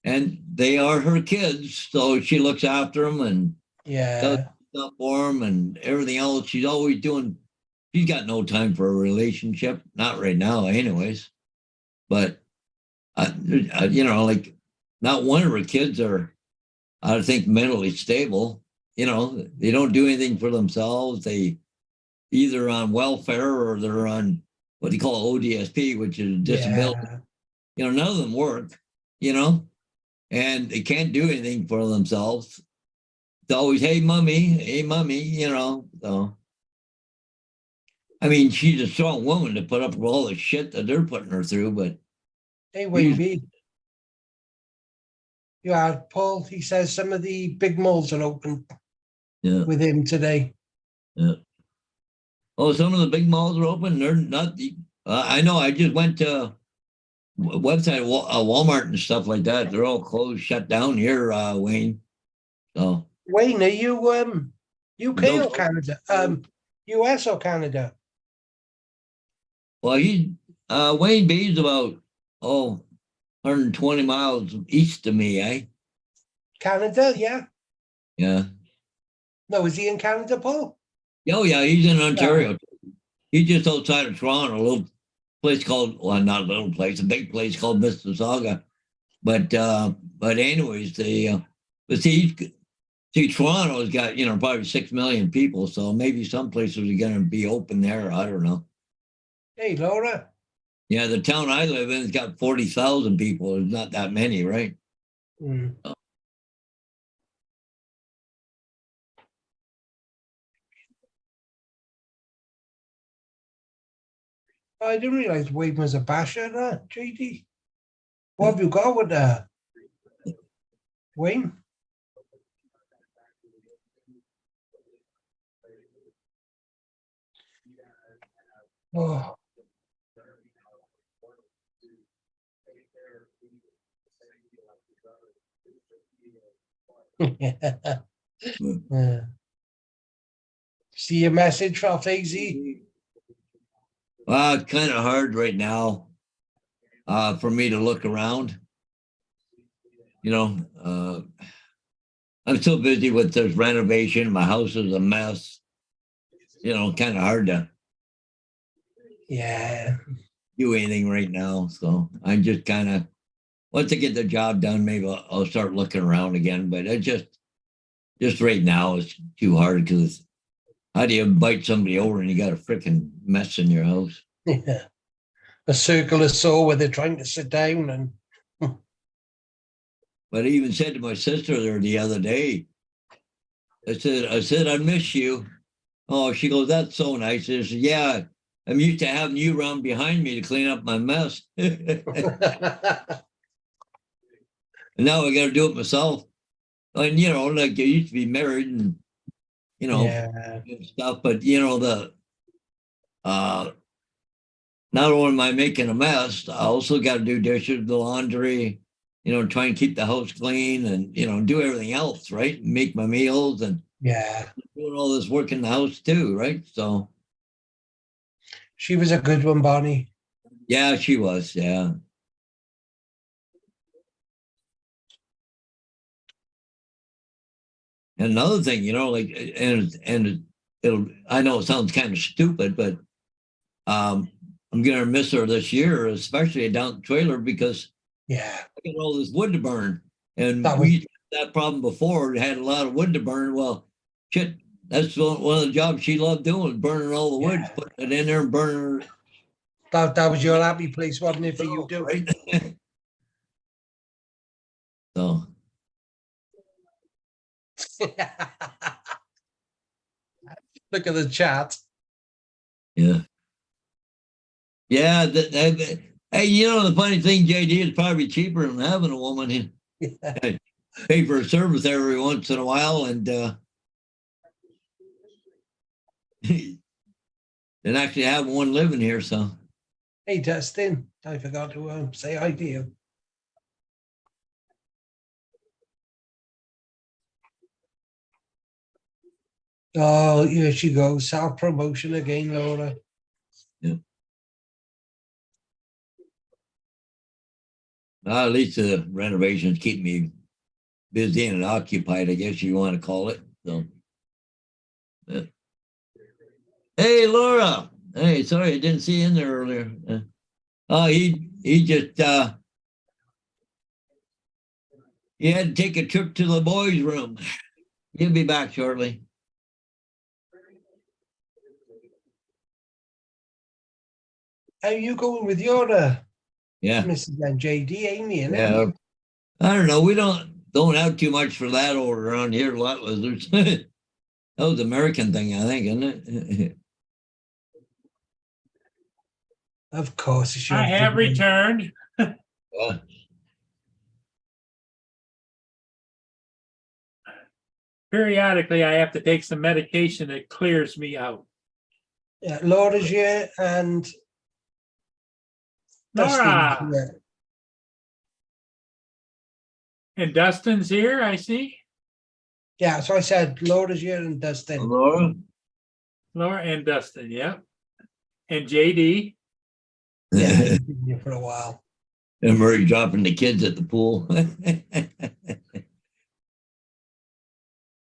And they are her kids, so she looks after them and does stuff for them and everything else. She's always doing. She's got no time for a relationship, not right now, anyways. But you know, like not one of her kids are, I think, mentally stable. You know, they don't do anything for themselves. They either on welfare or they're on what they call ODSP, which is disability. Yeah. You know, none of them work, you know, and they can't do anything for themselves. It's always, hey, mommy, you know. So, I mean, she's a strong woman to put up with all the shit that they're putting her through, but. Hey, Wayne B. Yeah, Paul, he says some of the big malls are open with him today. Yeah. Oh, some of the big malls are open. They're not. I know. I just went to website Walmart and stuff like that. They're all closed, shut down here, Wayne. So Wayne, are you UK or Canada? US or Canada? Well, Wayne B's about 120 miles east of me, eh? Canada, yeah. Yeah. No, is he in Canada, Paul? Oh yeah, he's in Ontario. He's just outside of Toronto, a little place called, well, not a little place, a big place called Mississauga. But anyways, but see, Toronto's got, you know, probably 6 million people, so maybe some places are going to be open there. I don't know. Hey, Laura. Yeah, the town I live in has got 40,000 people. There's not that many, right? Hmm. I didn't realize Wayne was a basher, JD. What have you got with Wayne? Oh. Yeah. See your message from AZ? It's kind of hard right now for me to look around. You know, I'm so busy with this renovation. My house is a mess. You know, kind of hard to do anything right now. So I'm just kind of, once I get the job done, maybe I'll start looking around again. But it just right now, it's too hard because how do you invite somebody over and you got a freaking mess in your house? Yeah. A circle of saw where they're trying to sit down and. But I even said to my sister there the other day, I said, I miss you. Oh, she goes, that's so nice. I said, yeah, I'm used to having you around behind me to clean up my mess. And now I got to do it myself. And, you know, like I used to be married and, you know, and stuff, but, you know, not only am I making a mess, I also got to do dishes, the laundry, you know, try and keep the house clean and, you know, do everything else, right? Make my meals and doing all this work in the house too, right? So she was a good one, Bonnie. yeah, she was, yeah. And another thing, you know, like, and it'll, I know it sounds kind of stupid, but I'm gonna miss her this year, especially down the trailer, because I got all this wood to burn, and we had that problem before. We had a lot of wood to burn. Well, shit, that's one of the jobs she loved doing, burning all the wood, putting it in there and burning. That was your happy place, wasn't it, for you too? Right. So. Look at the chat. Yeah. Yeah. Hey, you know, the funny thing, JD, is probably cheaper than having a woman here. Pay for a service every once in a while and and actually have one living here. So, hey, Dustin, I forgot to say hi to you. Oh, here she goes. Self-promotion again, Laura. Yeah. At least the renovations keep me busy and occupied, I guess you want to call it. So, yeah. Hey, Laura. Hey, sorry, I didn't see you in there earlier. He just he had to take a trip to the boys' room. He'll be back shortly. How are you going with your Mrs. and JD, Amy? Yeah. I don't know. We don't have too much for that over around here. A lot lizards. That was an American thing, I think, isn't it? Of course. I have returned. Periodically, I have to take some medication that clears me out. Yeah, Laura's here and Laura. Dustin's here. And Dustin's here, I see. Yeah, so I said Laura's here and Dustin. Laura and Dustin, yeah. And JD. Yeah, been here for a while. And Murray dropping the kids at the pool.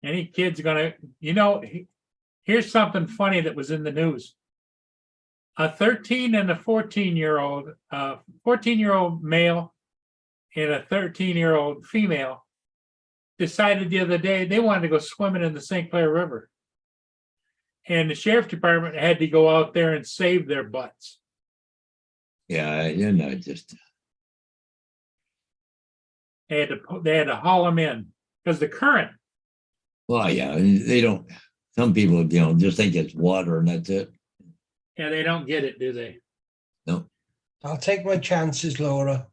Any kid's gonna, you know, here's something funny that was in the news. A 13 and a 14-year-old, 14-year-old male and a 13-year-old female decided the other day they wanted to go swimming in the St. Clair River. And the sheriff's department had to go out there and save their butts. Yeah, you know, just They had to haul them in because the current. well, yeah, they don't. Some people, you know, just think it's water and that's it. Yeah, they don't get it, do they? No. I'll take my chances, Laura.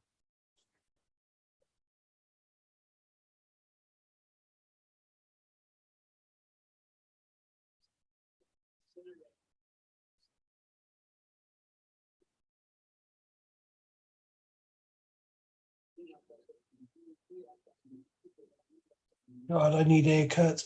God, I need a haircut.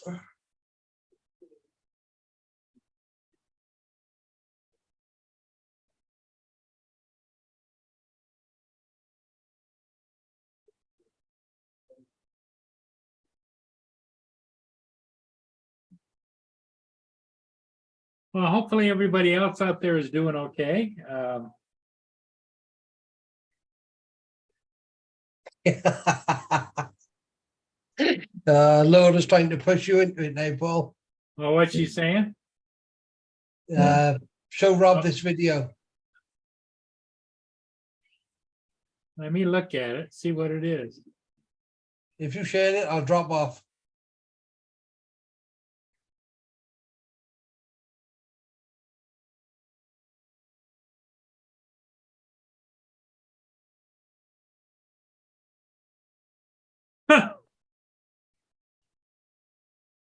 Well, hopefully everybody else out there is doing okay. Laura's trying to push you into it now, Paul. Well, what's she saying? Show Rob this video. Let me look at it, see what it is. If you share it, I'll drop off.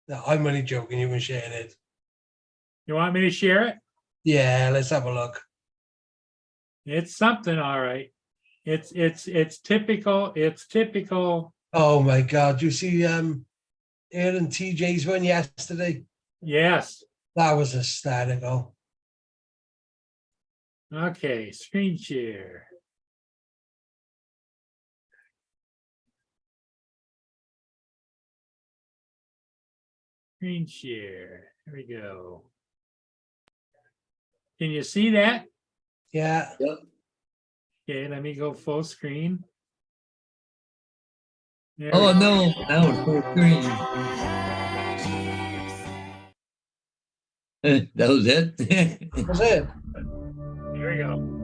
No, I'm only joking. You can share it. You want me to share it? Yeah, let's have a look. It's something, all right. It's typical. It's typical. Oh my God! You see, Aaron TJ's one yesterday. Yes. That was hysterical. Okay, screen share. Screen share. Here we go. Can you see that? Yeah. Yep. Okay, let me go full screen. There Oh we go. no, now it's full screen. That was it. That's it. Here we go.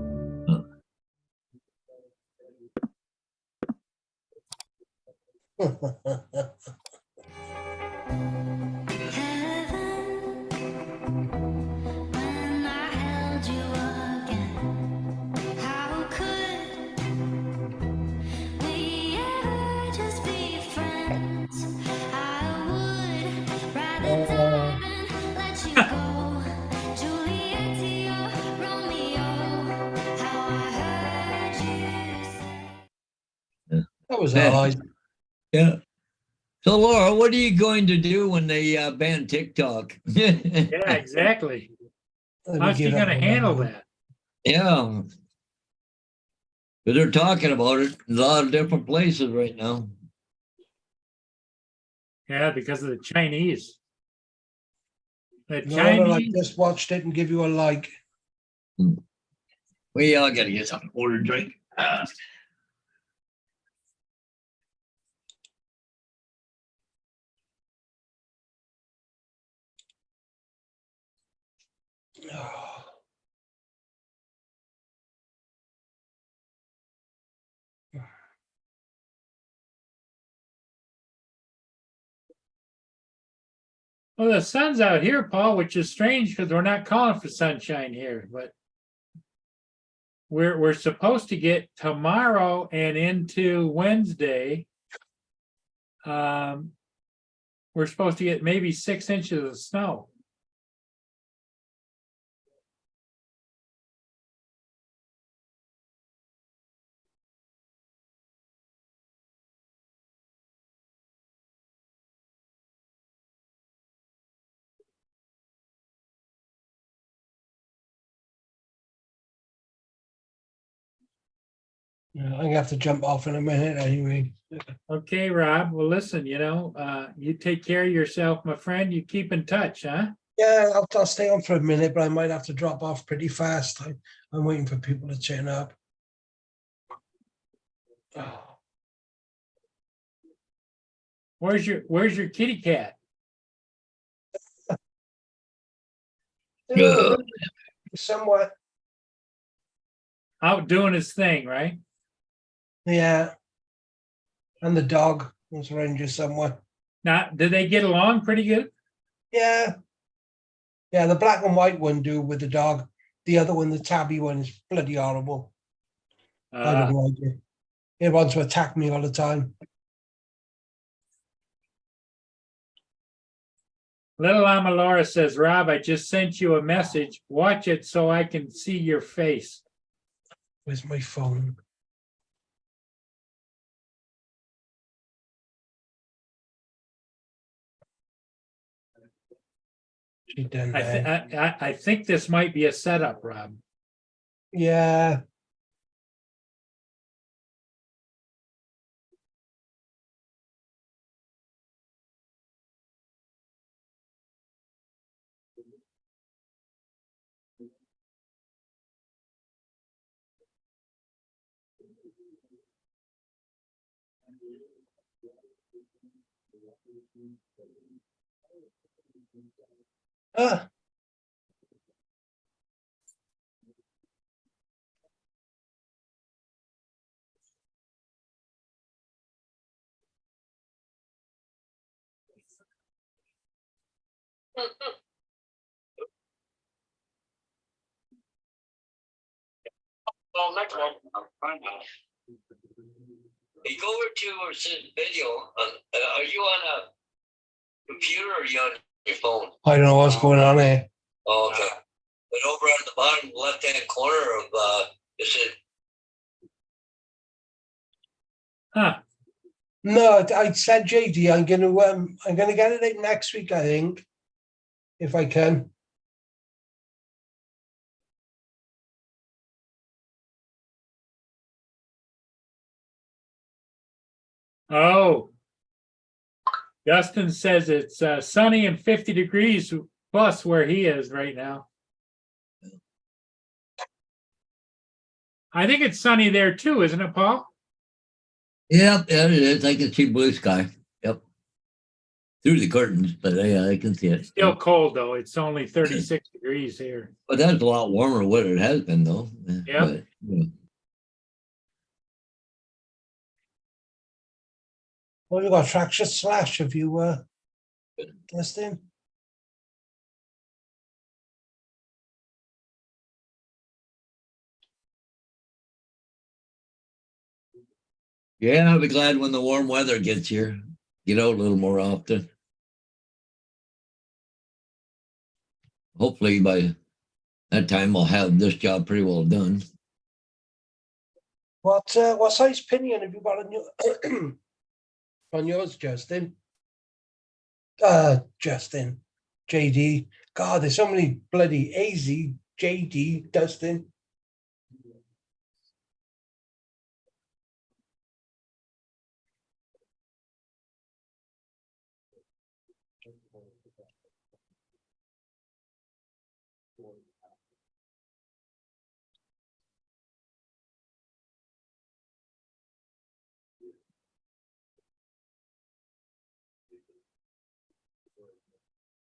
That was hard. Yeah. So Laura, what are you going to do when they ban TikTok? Yeah, exactly. Let me How's she give gonna that handle one. that? Yeah. But they're talking about it in a lot of different places right now. Yeah, because of the Chinese. The Laura, I Chinese. just watched it and give you a like. We all gotta get something to order drink. Well, the sun's out here, Paul, which is strange because we're not calling for sunshine here, but we're supposed to get tomorrow and into Wednesday. We're supposed to get maybe 6 inches of snow. Yeah, I'm gonna have to jump off in a minute anyway. Okay, Rob. Well, listen, you take care of yourself, my friend. You keep in touch, huh? Yeah, I'll stay on for a minute, but I might have to drop off pretty fast. I'm waiting for people to turn up. Oh, Where's your kitty cat? somewhat. out doing his thing, right? Yeah. And the dog was around you somewhere. Now, did they get along pretty good? Yeah. Yeah, the black and white one do with the dog. The other one, the tabby one, is bloody horrible. I don't like it. It wants to attack me all the time. Little Amalora says, Rob, I just sent you a message. Watch it so I can see your face. Where's my phone? She done there. I think this might be a setup, Rob. Yeah. Ah. Well, next one. You go over to Sid's video. Are you on a computer or are you on your phone? I don't know what's going on here. Oh, okay. But over on the bottom left-hand corner of it said. Huh. No, I said JD, I'm gonna get it out next week, I think. If I can. Oh. Justin says it's sunny and 50 degrees plus where he is right now. I think it's sunny there too, isn't it, Paul? Yep, yeah, it is. I can see blue sky. Yep. Through the curtains, but yeah, I can see it. Still cold though. It's only 36 degrees here. But that's a lot warmer than what it has been though. Yeah. But, yeah. Well, you got Traction Slash if you listening. Yeah, I'll be glad when the warm weather gets here. Get out a little more often. Hopefully by that time I'll have this job pretty well done. What size pinion have you got on your on yours, Justin? Justin. JD. God, there's so many bloody AZ, JD, Dustin.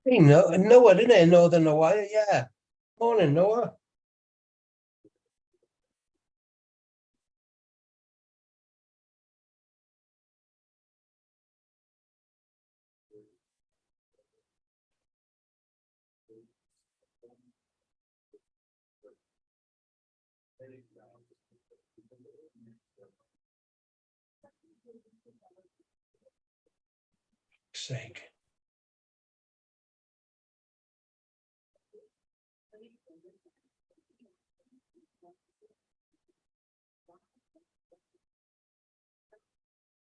Hey, Noah, didn't it? Northern Ohio, yeah. Morning, Noah. Sake.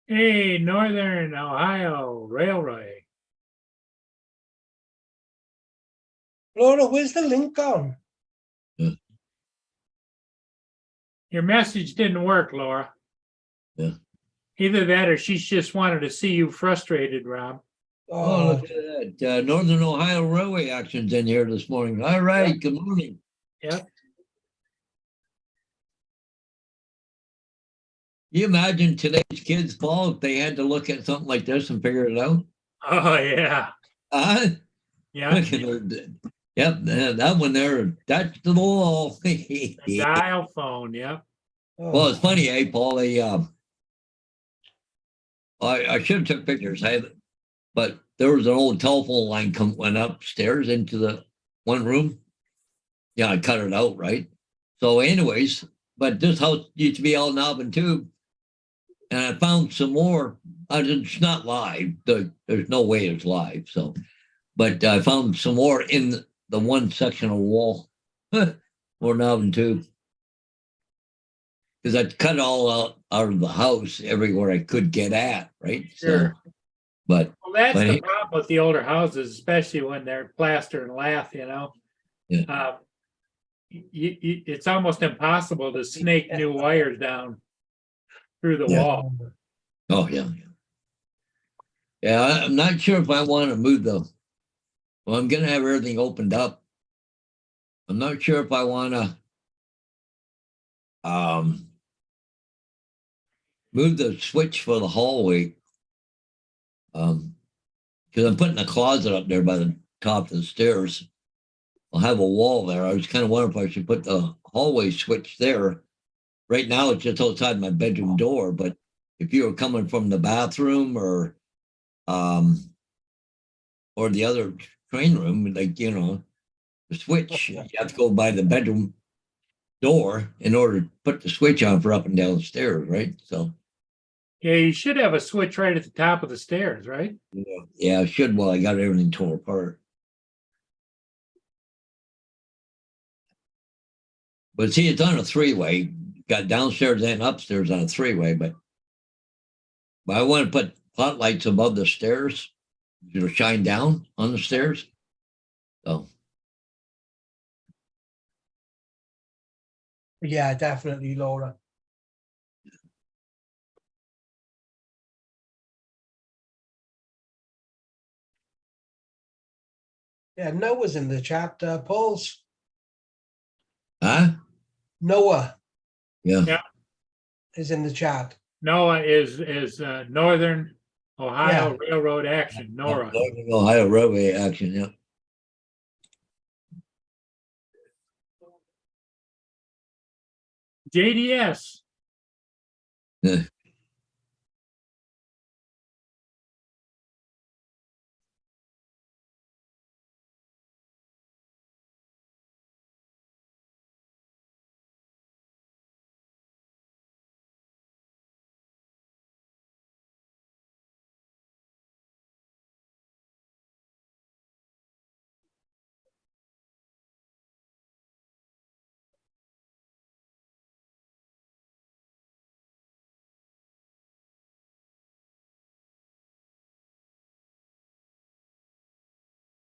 Hey, Northern Ohio Railway. Laura, where's the link on? Your message didn't work, Laura. Yeah. Either that or she's just wanted to see you frustrated, Rob. Oh, look at that. Northern Ohio Railway action's in here this morning. All right, good morning. Yep. You imagine today's kids, Paul, if they had to look at something like this and figure it out? Oh, yeah. Yeah. Yeah. Yep, that one there, that's the wall. A dial phone, yep. Well, it's funny, Paul. I should have took pictures, but there was an old telephone line went upstairs into the one room. Yeah, I cut it out, right? So, anyways, but this house used to be all knob and tube, and I found some more. It's not live. There's no way it's live. So, but I found some more in the one section of wall, more knob and tube. Because I cut all out of the house everywhere I could get at, right? Sure. So, but Well, that's the problem with the older houses, especially when they're plaster and lath, you know? Yeah. It's almost impossible to snake new wires down through the wall. Oh, yeah. Yeah, I'm not sure if I want to move well, I'm going to have everything opened up. I'm not sure if I want to move the switch for the hallway. Because I'm putting a closet up there by the top of the stairs. I'll have a wall there. I was kind of wondering if I should put the hallway switch there. Right now, it's just outside my bedroom door. But if you were coming from the bathroom or the other train room, like, you know, the switch, you have to go by the bedroom door in order to put the switch on for up and down the stairs, right? So. Yeah, you should have a switch right at the top of the stairs, right? Yeah, I should. Well, I got everything torn apart. But see, it's on a three-way. Got downstairs and upstairs on a three-way, but I want to put hot lights above the stairs to shine down on the stairs. So. Yeah, definitely, Laura. Yeah, Noah's in the chat, Paul's. Huh? Noah. Yeah. Is in the chat. Noah is Northern Ohio Railroad Action, NORA. Northern Ohio Railway Action, yeah. JDS. Yeah.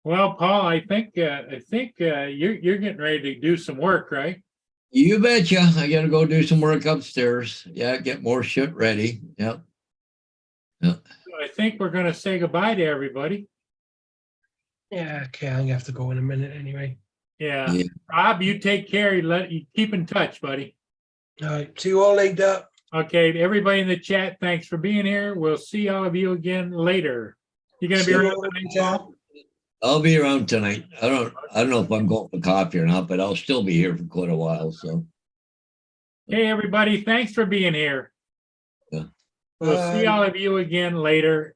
Well, Paul, I think you're getting ready to do some work, right? You betcha. I got to go do some work upstairs. Yeah, get more shit ready. Yep. Yeah. I think we're going to say goodbye to everybody. Yeah, okay, I'm gonna have to go in a minute anyway. Yeah. Rob, you take care. You keep in touch, buddy. All right, see you all later. Okay, everybody in the chat, thanks for being here. We'll see all of you again later. You going to be See you around all tonight, later. Paul? I'll be around tonight. I don't know if I'm going for coffee or not, but I'll still be here for quite a while. So. Hey, everybody, thanks for being here. Yeah. We'll see all of you again later.